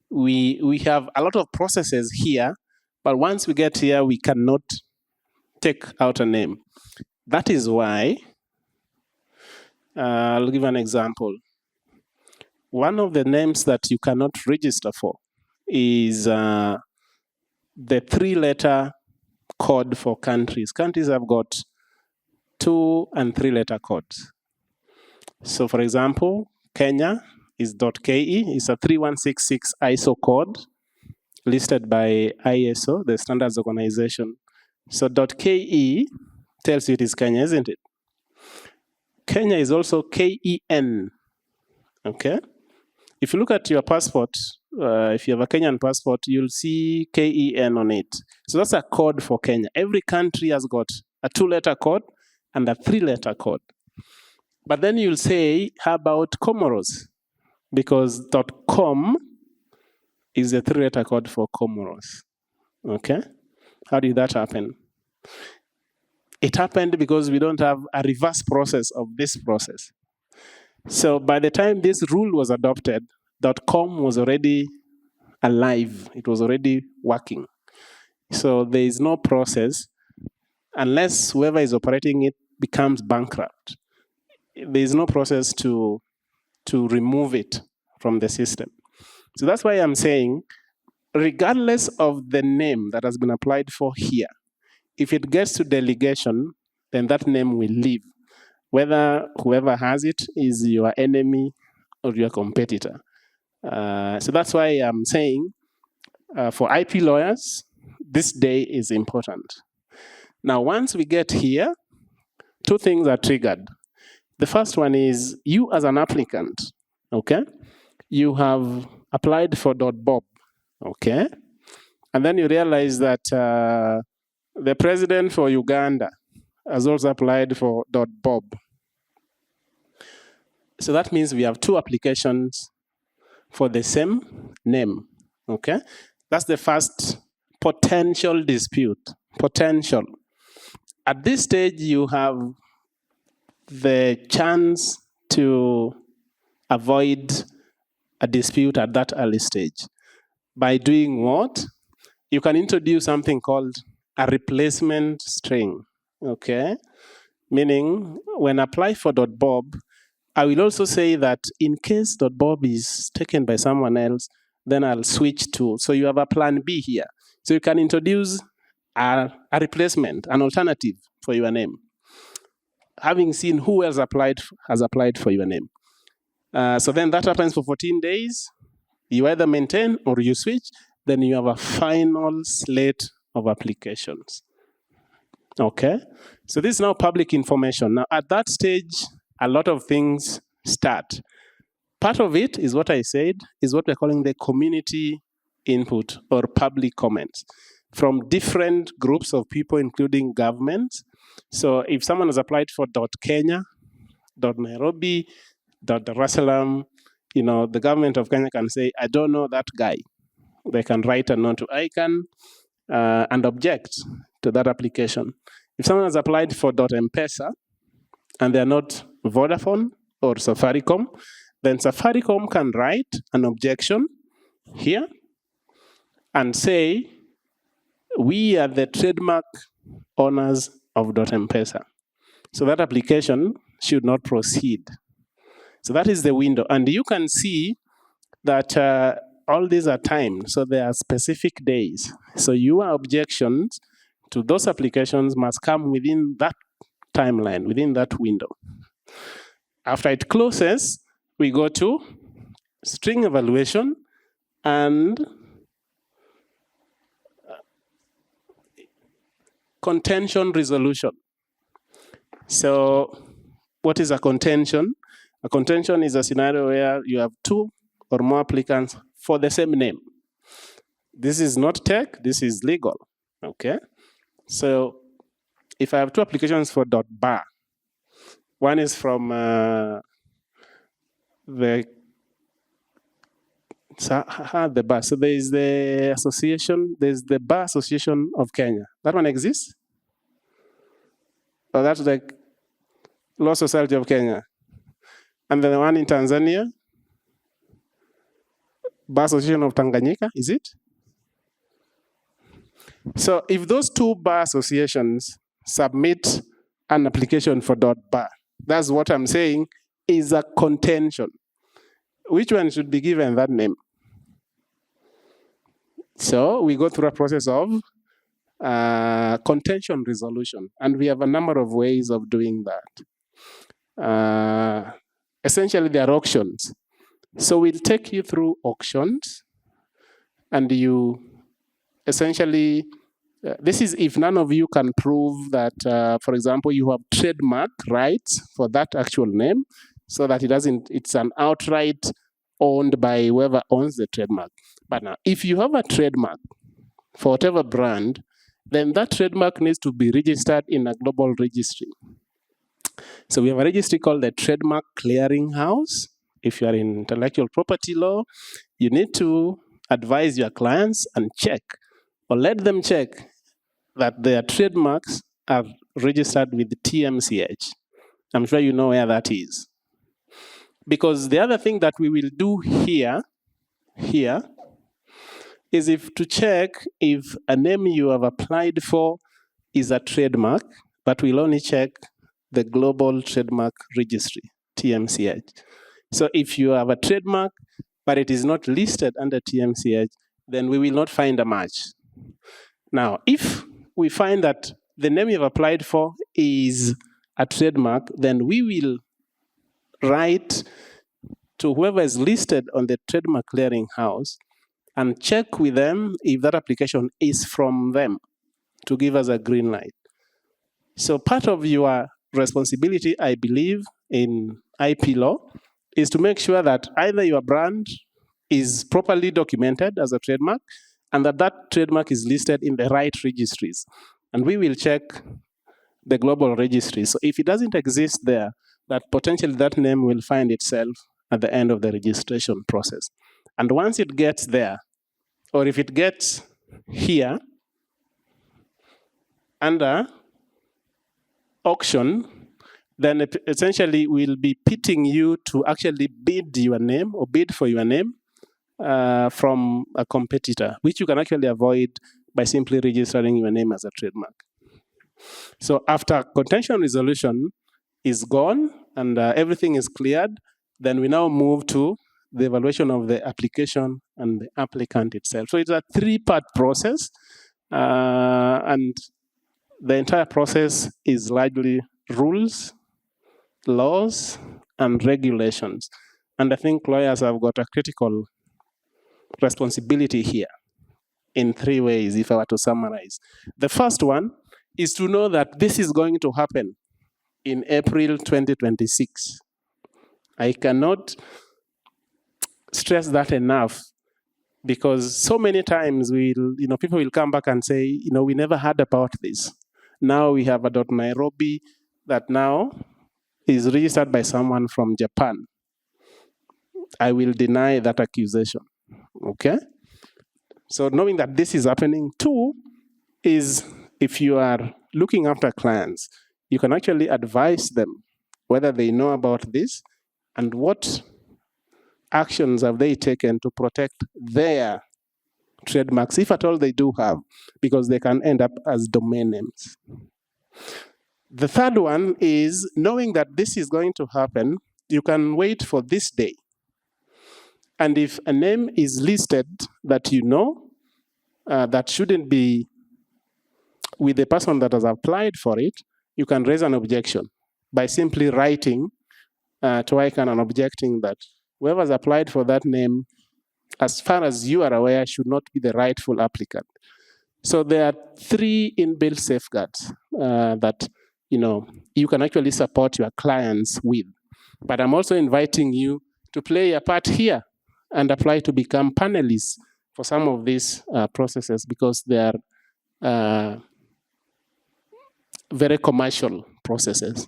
We have a lot of processes here, but once we get here, we cannot take out a name. That is why, I'll give an example. One of the names that you cannot register for is the 3-letter code for countries. Countries have got 2- and 3-letter codes. So for example, Kenya is .ke. It's a 3166 ISO code listed by ISO, the Standards Organization. So .ke tells you it is Kenya, isn't it? Kenya is also KEN, okay? If you look at your passport, if you have a Kenyan passport, you'll see KEN on it. So that's a code for Kenya. Every country has got a 2-letter code and a 3-letter code. But then you'll say, how about Comoros? Because .com is the 3-letter code for Comoros, okay? How did that happen? It happened because we don't have a reverse process of this process. So by the time this rule was adopted, .com was already alive. It was already working. So there is no process unless whoever is operating it becomes bankrupt. There is no process to remove it from the system. So that's why I'm saying, regardless of the name that has been applied for here, if it gets to delegation, then that name will leave, whether whoever has it is your enemy or your competitor. So that's why I'm saying, for IP lawyers, this day is important. Now, once we get here, 2 things are triggered. The first one is you as an applicant, okay? You have applied for .bob, okay? And then you realize that the president for Uganda has also applied for .bob. So that means we have 2 applications for the same name, okay? That's the first potential dispute, potential. At this stage, you have the chance to avoid a dispute at that early stage. By doing what? You can introduce something called a replacement string, okay? Meaning, when I apply for .bob, I will also say that in case .bob is taken by someone else, then I'll switch to, so you have a plan B here. So you can introduce a replacement, an alternative for your name, having seen who else has applied for your name. So then that happens for 14 days. You either maintain or you switch, then you have a final slate of applications. Okay? So this is now public information. Now at that stage, a lot of things start. Part of it is what I said, is what we're calling the community input or public comments from different groups of people, including governments. So if someone has applied for .Kenya, .Nairobi, Dar es Salaam, the government of Kenya can say, I don't know that guy. They can write a note to ICANN and object to that application. If someone has applied for .M-Pesa and they're not Vodafone or Safaricom, then Safaricom can write an objection here and say, we are the trademark owners of .M-Pesa. So that application should not proceed. So that is the window. And you can see that all these are timed. So there are specific days. So your objections to those applications must come within that timeline, within that window. After it closes, we go to string evaluation and contention resolution. So what is a contention? A contention is a scenario where you have two or more applicants for the same name. This is not tech, this is legal, okay? So if I have two applications for .bar, one is from the bar. So there is the association, there's the Bar Association of Kenya. That one exists? Or that's like Law Society of Kenya. And then the one in Tanzania, Bar Association of Tanganyika, is it? So if those two bar associations submit an application for .bar, that's what I'm saying is a contention. Which one should be given that name? So we go through a process of contention resolution, and we have a number of ways of doing that. Essentially, they are auctions. So we'll take you through auctions, and you essentially, this is if none of you can prove that, for example, you have trademark rights for that actual name, so that it's an outright owned by whoever owns the trademark. But now, if you have a trademark for whatever brand, then that trademark needs to be registered in a global registry. So we have a registry called the Trademark Clearinghouse. If you are in intellectual property law, you need to advise your clients and check, or let them check, that their trademarks are registered with the TMCH. I'm sure you know where that is. Because the other thing that we will do here is to check if a name you have applied for is a trademark, but we'll only check the Global Trademark Registry, TMCH. So if you have a trademark, but it is not listed under TMCH, then we will not find a match. Now, if we find that the name you've applied for is a trademark, then we will write to whoever is listed on the Trademark Clearinghouse and check with them if that application is from them to give us a green light. So part of your responsibility, I believe, in IP law is to make sure that either your brand is properly documented as a trademark and that that trademark is listed in the right registries. And we will check the global registry. So if it doesn't exist there, that potentially that name will find itself at the end of the registration process. And once it gets there, or if it gets here, under auction, then essentially we'll be pitting you to actually bid your name or bid for your name from a competitor, which you can actually avoid by simply registering your name as a trademark. So after contention resolution is gone and everything is cleared, then we now move to the evaluation of the application and the applicant itself. So it's a three-part process, and the entire process is largely rules, laws, and regulations. And I think lawyers have got a critical responsibility here in three ways, if I were to summarize. The first one is to know that this is going to happen in April 2026. I cannot stress that enough, because so many times people will come back and say, we never heard about this. Now we have a .Nairobi that now is registered by someone from Japan. I will deny that accusation, okay? So knowing that this is happening, two, is if you are looking after clients, you can actually advise them whether they know about this and what actions have they taken to protect their trademarks, if at all they do have, because they can end up as domain names. The third one is knowing that this is going to happen, you can wait for this day. And if a name is listed that you know that shouldn't be with the person that has applied for it, you can raise an objection by simply writing to ICANN and objecting that whoever's applied for that name, as far as you are aware, should not be the rightful applicant. So there are 3 inbuilt safeguards that you can actually support your clients with. But I'm also inviting you to play a part here and apply to become panelists for some of these processes, because they are very commercial processes.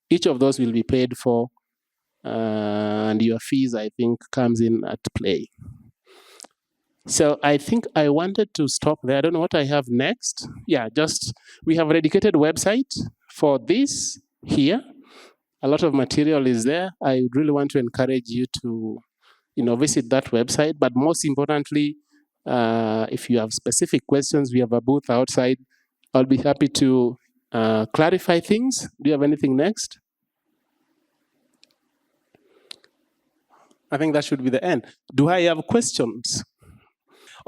Each of those will be paid for, and your fees, I think, comes in at play. So I think I wanted to stop there. I don't know what I have next. Yeah, we have a dedicated website for this here. A lot of material is there. I really want to encourage you to visit that website. But most importantly, if you have specific questions, we have a booth outside. I'll be happy to clarify things. Do you have anything next? I think that should be the end. Do I have questions?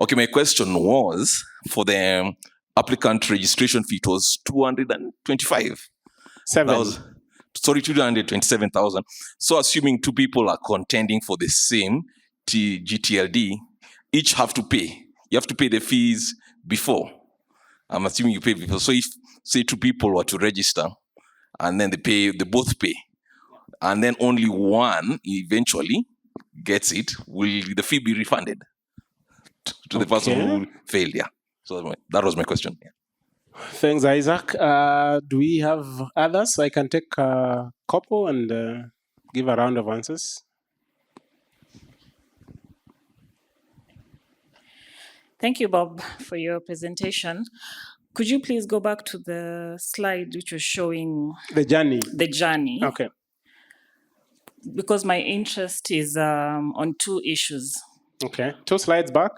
Okay, my question was, for the applicant registration fee, it was 227,000. So assuming 2 people are contending for the same gTLD, each have to pay. You have to pay the fees before. I'm assuming you pay before. So if, say, 2 people were to register, and then they both pay, and then only one eventually gets it, will the fee be refunded to the person who failed? Yeah. So that was my question. Yeah. Thanks, Isaac. Do we have others? I can take a couple and give a round of answers. Thank you, Bob, for your presentation. Could you please go back to the slide which was showing the journey? Okay. Because my interest is on 2 issues. Okay, 2 slides back.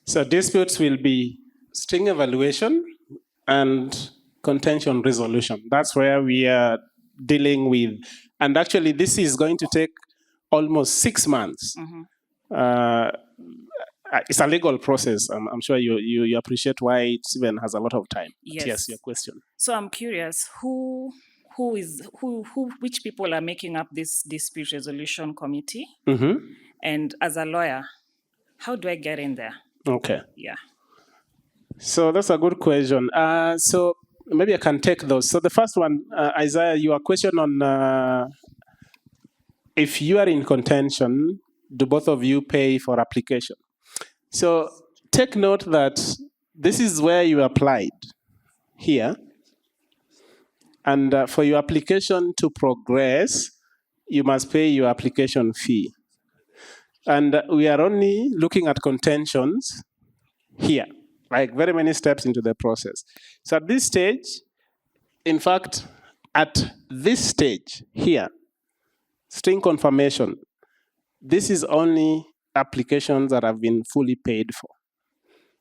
So disputes will be string evaluation and contention resolution. That's where we are dealing with. And actually, this is going to take almost 6 months. Mm-hmm. It's a legal process. I'm sure you appreciate why it even has a lot of time. Yes, your question. So I'm curious, which people are making up this dispute resolution committee? Mm-hmm. And as a lawyer, how do I get in there? Okay. Yeah. So that's a good question. So maybe I can take those. So the first one, Isaiah, your question on if you are in contention, do both of you pay for application? So take note that this is where you applied here. And for your application to progress, you must pay your application fee. And we are only looking at contentions here, like very many steps into the process. So at this stage, in fact, at this stage here, string confirmation, this is only applications that have been fully paid for.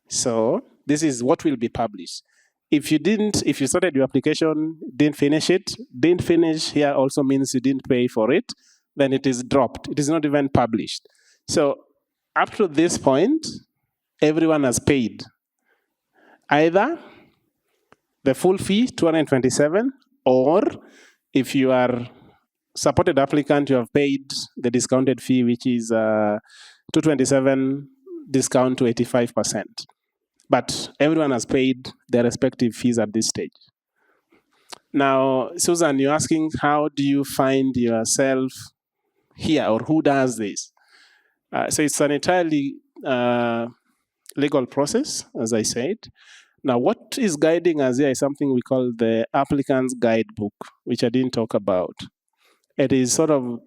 So this is what will be published. If you started your application, didn't finish here also means you didn't pay for it, then it is dropped. It is not even published. So up to this point, everyone has paid either the full fee, 227, or if you are supported applicant, you have paid the discounted fee, which is 227 discount to 85%. But everyone has paid their respective fees at this stage. Now, Susan, you're asking, how do you find yourself here, or who does this? So it's an entirely legal process, as I said. Now, what is guiding us here is something we call the applicant's guidebook, which I didn't talk about. It is sort of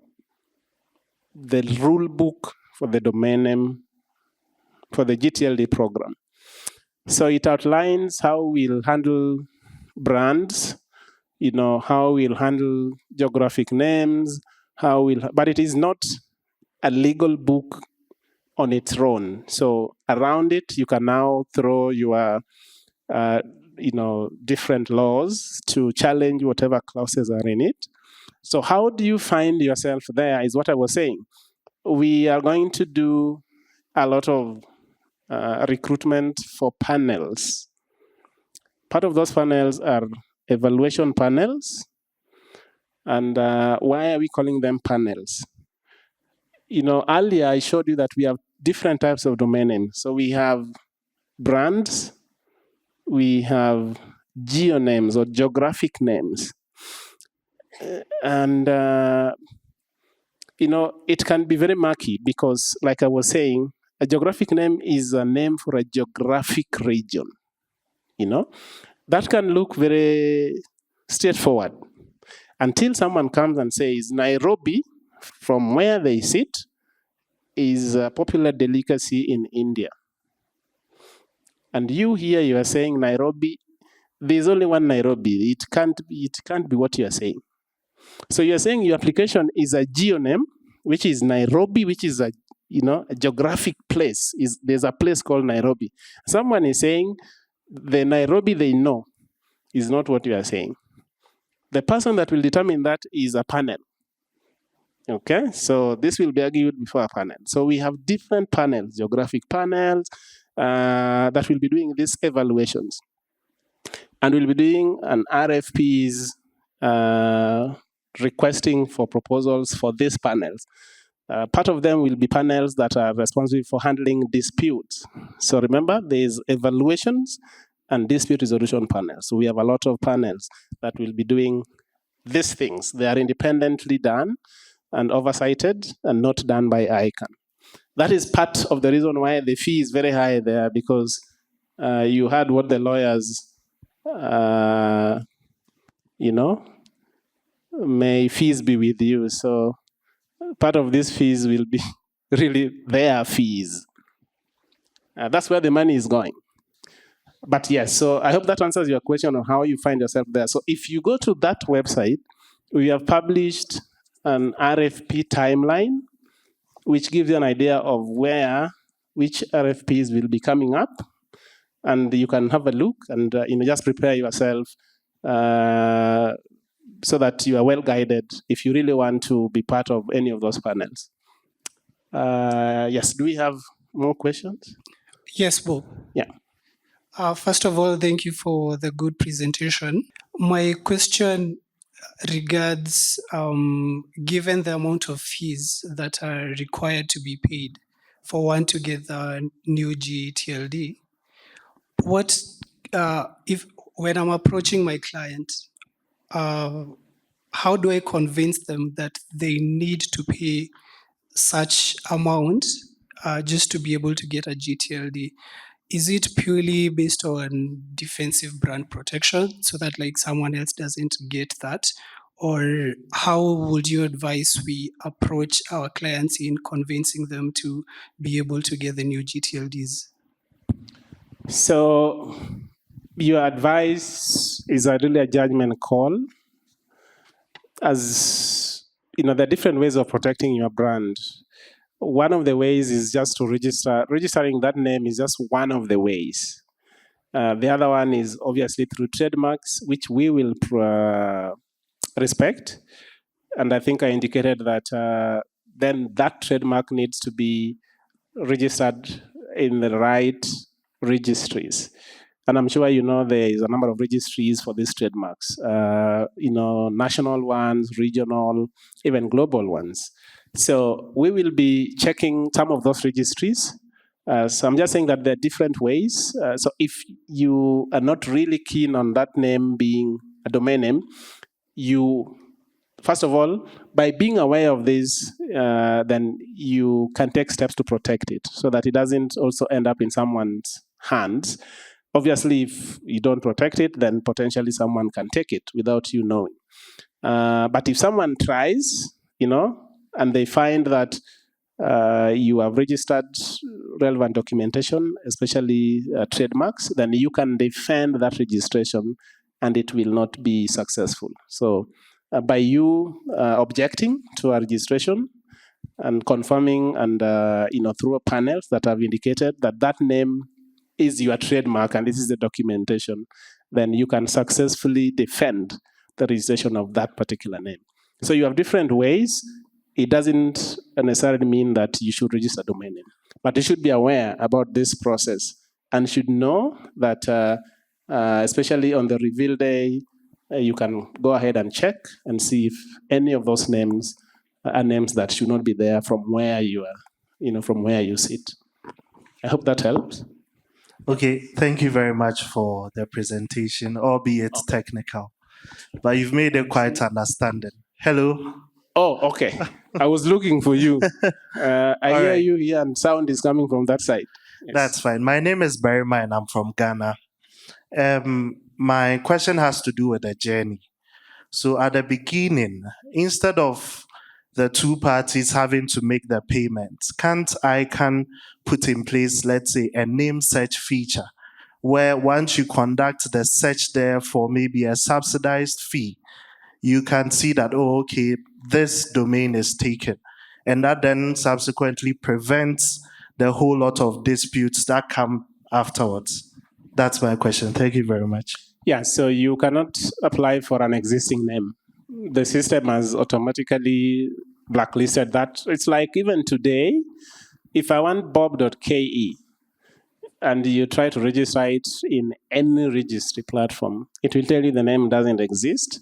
the rule book for the domain name for the gTLD program. So it outlines how we'll handle brands, how we'll handle geographic names, but it is not a legal book on its own. So around it, you can now throw your different laws to challenge whatever clauses are in it. So how do you find yourself there is what I was saying. We are going to do a lot of recruitment for panels. Part of those panels are evaluation panels. And why are we calling them panels? Earlier I showed you that we have different types of domain names. So we have brands, we have geonames or geographic names. And, it can be very murky because, like I was saying, a geographic name is a name for a geographic region. That can look very straightforward until someone comes and says, Nairobi, from where they sit, is a popular delicacy in India. And you are saying Nairobi, there's only one Nairobi. It can't be what you are saying. So you're saying your application is a geoname, which is Nairobi, which is a geographic place. There's a place called Nairobi. Someone is saying the Nairobi they know is not what you are saying. The person that will determine that is a panel. Okay, so this will be argued before a panel. So we have different panels, geographic panels, that will be doing these evaluations. And we'll be doing an RFPs, requesting for proposals for these panels. Part of them will be panels that are responsible for handling disputes. So remember, there's evaluations and dispute resolution panels. So we have a lot of panels that will be doing these things. They are independently done and oversighted and not done by ICANN. That is part of the reason why the fee is very high there, because you heard what the lawyers, may fees be with you. So part of these fees will be really their fees. That's where the money is going. But yes, so I hope that answers your question on how you find yourself there. So if you go to that website, we have published an RFP timeline, which gives you an idea of which RFPs will be coming up. And you can have a look and just prepare yourself so that you are well guided if you really want to be part of any of those panels. Yes, do we have more questions? Yes, Bob. Yeah. First of all, thank you for the good presentation. My question regards, given the amount of fees that are required to be paid for one to get the new gTLD, what if when I'm approaching my client, how do I convince them that they need to pay such amount just to be able to get a gTLD? Is it purely based on defensive brand protection so that like someone else doesn't get that? Or how would you advise we approach our clients in convincing them to be able to get the new gTLDs? So your advice is really a judgment call. As there are different ways of protecting your brand. One of the ways is just to register. Registering that name is just one of the ways. The other one is obviously through trademarks, which we will respect. And I think I indicated that then that trademark needs to be registered in the right registries. And I'm sure there is a number of registries for these trademarks, national ones, regional, even global ones. So we will be checking some of those registries. So I'm just saying that there are different ways. So if you are not really keen on that name being a domain name, you, first of all, by being aware of this, then you can take steps to protect it so that it doesn't also end up in someone's hands. Obviously, if you don't protect it, then potentially someone can take it without you knowing. But if someone tries, and they find that you have registered relevant documentation, especially trademarks, then you can defend that registration and it will not be successful. So by you objecting to our registration and confirming and through panels that have indicated that that name is your trademark and this is the documentation, then you can successfully defend the registration of that particular name. So you have different ways. It doesn't necessarily mean that you should register a domain name, but you should be aware about this process and should know that, especially on the reveal day, you can go ahead and check and see if any of those names are names that should not be there from where you are, from where you sit. I hope that helps. Okay, thank you very much for the presentation, albeit technical, but you've made it quite understanding. Hello. Oh, okay. I was looking for you. I hear right. you here, and sound is coming from that side. Yes. That's fine. My name is Barima, and I'm from Ghana. My question has to do with the journey. So at the beginning, instead of the two parties having to make the payments, can't ICANN put in place, let's say, a name search feature where once you conduct the search there for maybe a subsidized fee, you can see that, oh, okay, this domain is taken. And that then subsequently prevents the whole lot of disputes that come afterwards. That's my question. Thank you very much. Yeah, so you cannot apply for an existing name. The system has automatically blacklisted that. It's like even today, if I want bob.ke and you try to register it in any registry platform, it will tell you the name doesn't exist.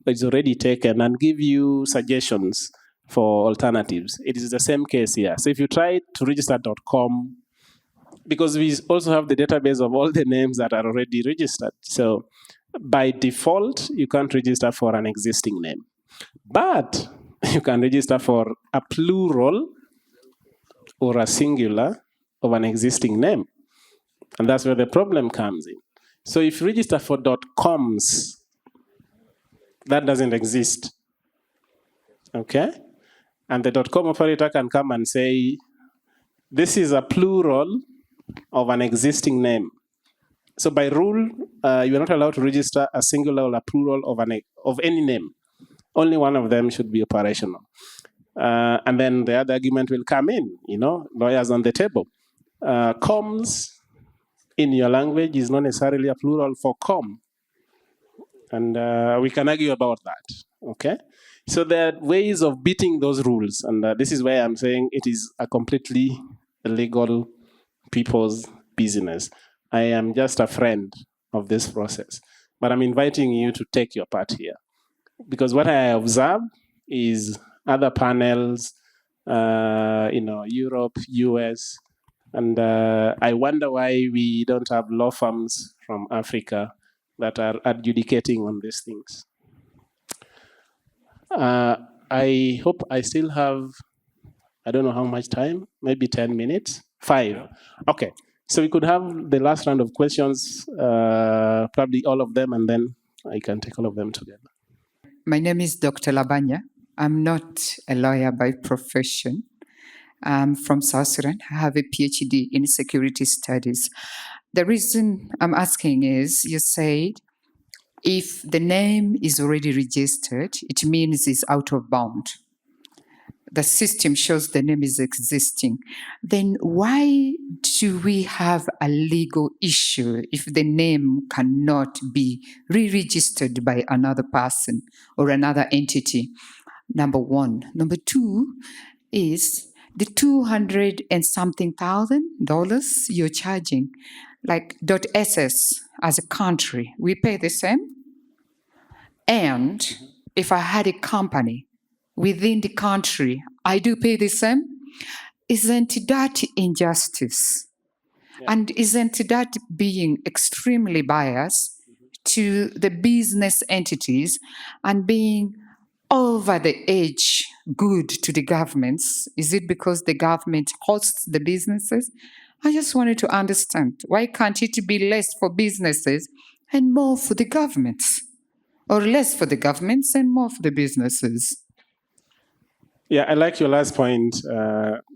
It's already taken and give you suggestions for alternatives. It is the same case here. So if you try to register .com, because we also have the database of all the names that are already registered. So by default, you can't register for an existing name. But you can register for a plural or a singular of an existing name. And that's where the problem comes in. So if you register for .coms, that doesn't exist, okay? And the .com operator can come and say, this is a plural of an existing name. So by rule, you are not allowed to register a singular or a plural of any name. Only one of them should be operational. And then the other argument will come in, lawyers on the table. Coms in your language is not necessarily a plural for com. And we can argue about that, okay? So there are ways of beating those rules. And this is where I'm saying it is a completely illegal people's business. I am just a friend of this process. But I'm inviting you to take your part here. Because what I observe is other panels, Europe, US, and I wonder why we don't have law firms from Africa that are adjudicating on these things. I hope I still have, I don't know how much time, maybe 10 minutes, 5. Okay, so we could have the last round of questions, probably all of them, and then I can take all of them together. My name is Dr. Labanya. I'm not a lawyer by profession. I'm from South Sudan. I have a PhD in security studies. The reason I'm asking is you said if the name is already registered, it means it's out of bound. The system shows the name is existing. Then why do we have a legal issue if the name cannot be re-registered by another person or another entity? Number one. Number two is the $200 and something thousand you're charging, like .ss as a country, we pay the same. And if I had a company within the country, I do pay the same. Isn't that injustice? Yeah. And isn't that being extremely biased to the business entities and being over the edge good to the governments? Is it because the government hosts the businesses? I just wanted to understand, why can't it be less for businesses and more for the governments? Or less for the governments and more for the businesses? Yeah, I like your last point.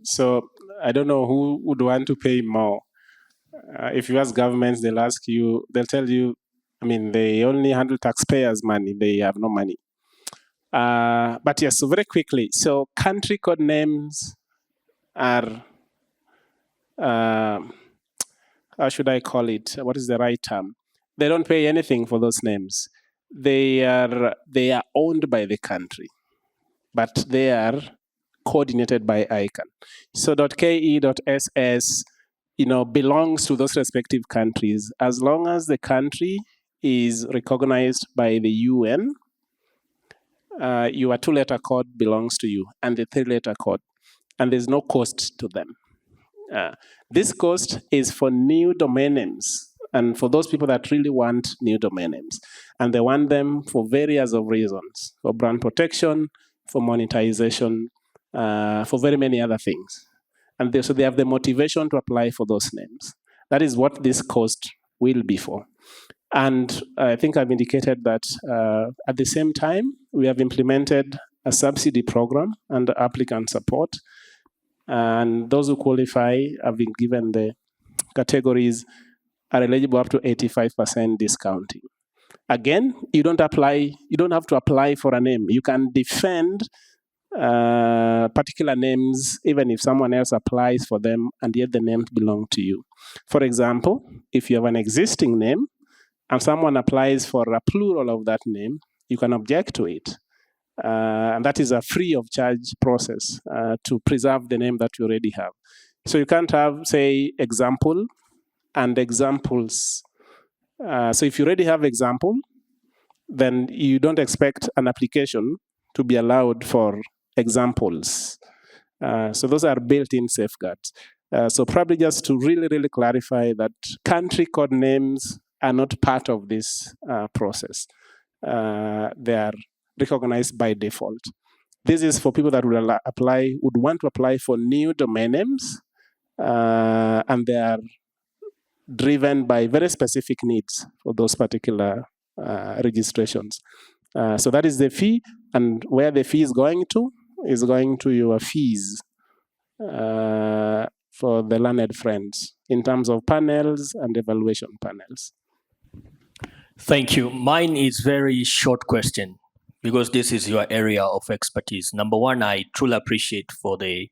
So I don't know who would want to pay more. If you ask governments, they'll tell you, they only handle taxpayers' money. They have no money. But yes, so very quickly. So country code names are, how how should I call it? What is the right term? They don't pay anything for those names. They are owned by the country, but they are coordinated by ICANN. So .ke.ss, belongs to those respective countries. As long as the country is recognized by the UN, your 2-letter code belongs to you, and the 3-letter code, and there's no cost to them. This cost is for new domain names, and for those people that really want new domain names, and they want them for various of reasons, for brand protection, for monetization, for very many other things. And so they have the motivation to apply for those names. That is what this cost will be for. And I think I've indicated that at the same time, we have implemented a subsidy program under applicant support. And those who qualify have been given the categories are eligible up to 85% discounting. Again, you don't have to apply for a name. You can defend particular names even if someone else applies for them and yet the names belong to you. For example, if you have an existing name and someone applies for a plural of that name, you can object to it. And that is a free of charge process to preserve the name that you already have. So you can't have, say, example and examples. So if you already have example, then you don't expect an application to be allowed for examples. So those are built-in safeguards. So probably just to really, really clarify that country code names are not part of this process. They are recognized by default. This is for people that would want to apply for new domain names, and they are driven by very specific needs for those particular registrations. So that is the fee, and where the fee is going to your fees for the learned friends in terms of panels and evaluation panels. Thank you. Mine is very short question because this is your area of expertise. Number one, I truly appreciate for the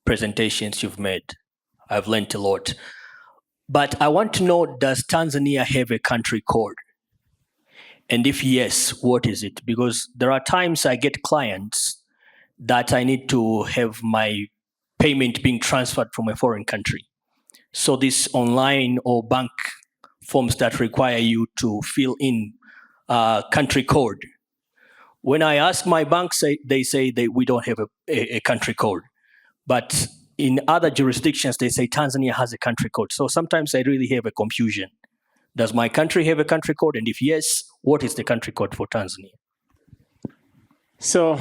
presentations you've made. I've learned a lot. But I want to know, does Tanzania have a country code? And if yes, what is it? Because there are times I get clients that I need to have my payment being transferred from a foreign country. So this online or bank forms that require you to fill in country code. When I ask my bank, they say we don't have a country code. But in other jurisdictions, they say Tanzania has a country code. So sometimes I really have a confusion. Does my country have a country code? And if yes, what is the country code for Tanzania? So,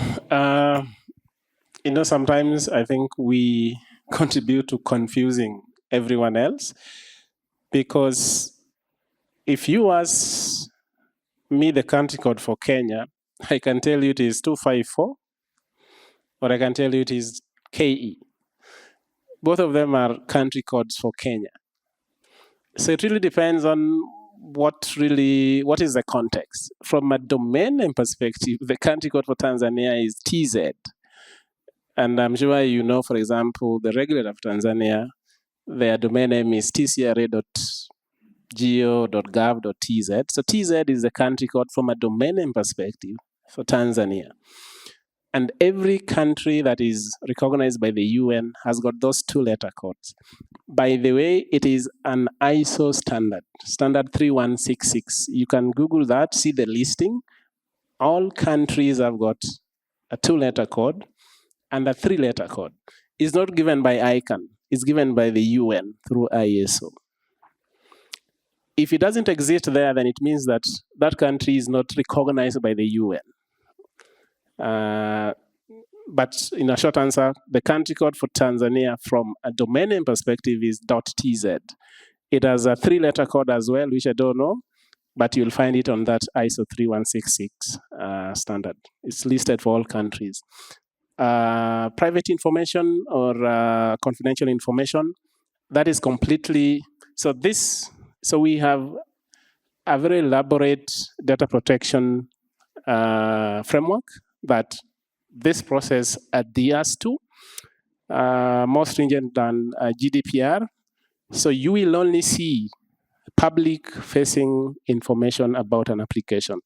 sometimes I think we contribute to confusing everyone else, because if you ask me the country code for Kenya, I can tell you it is 254, or I can tell you it is KE. Both of them are country codes for Kenya. So it really depends on what is the context. From a domain name perspective, the country code for Tanzania is TZ. And I'm sure you know, for example, the regulator of Tanzania, their domain name is tcra.go.gov.tz. So TZ is the country code from a domain name perspective for Tanzania. And every country that is recognized by the UN has got those 2-letter codes. By the way, it is an ISO standard 3166. You can Google that, see the listing. All countries have got a 2-letter code and a 3-letter code. It's not given by ICANN. It's given by the UN through ISO. If it doesn't exist there, then it means that that country is not recognized by the UN. But in a short answer, the country code for Tanzania from a domain name perspective is .tz. It has a 3-letter code as well, which I don't know, but you'll find it on that ISO 3166 standard. It's listed for all countries. Private information or confidential information, that is completely, so we have a very elaborate data protection framework that this process adheres to, more stringent than GDPR. So you will only see public-facing information about an application.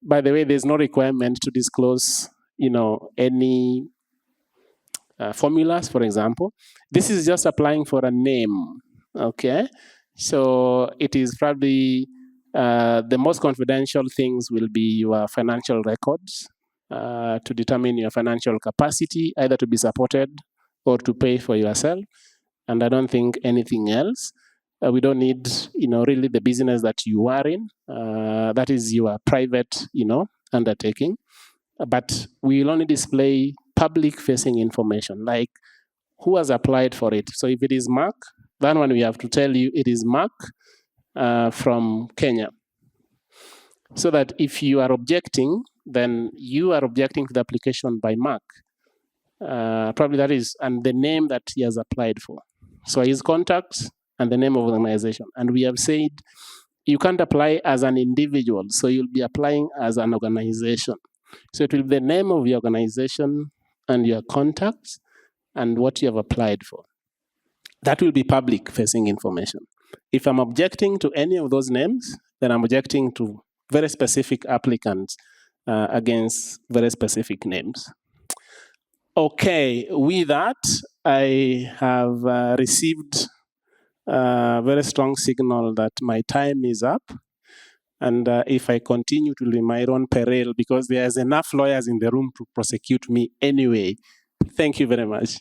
By the way, there's no requirement to disclose, any formulas, for example. This is just applying for a name, okay? So it is probably the most confidential things will be your financial records to determine your financial capacity, either to be supported or to pay for yourself. And I don't think anything else. We don't need, really the business that you are in. That is your private, undertaking. But we will only display public-facing information, like who has applied for it. So if it is Mark, then one we have to tell you it is Mark from Kenya. So that if you are objecting, then you are objecting to the application by Mark. Probably that is, and the name that he has applied for. So his contacts and the name of the organization. And we have said you can't apply as an individual, so you'll be applying as an organization. So it will be the name of your organization and your contacts and what you have applied for. That will be public-facing information. If I'm objecting to any of those names, then I'm objecting to very specific applicants against very specific names. Okay, with that, I have received a very strong signal that my time is up. And if I continue to be my own peril, because there's enough lawyers in the room to prosecute me anyway. Thank you very much.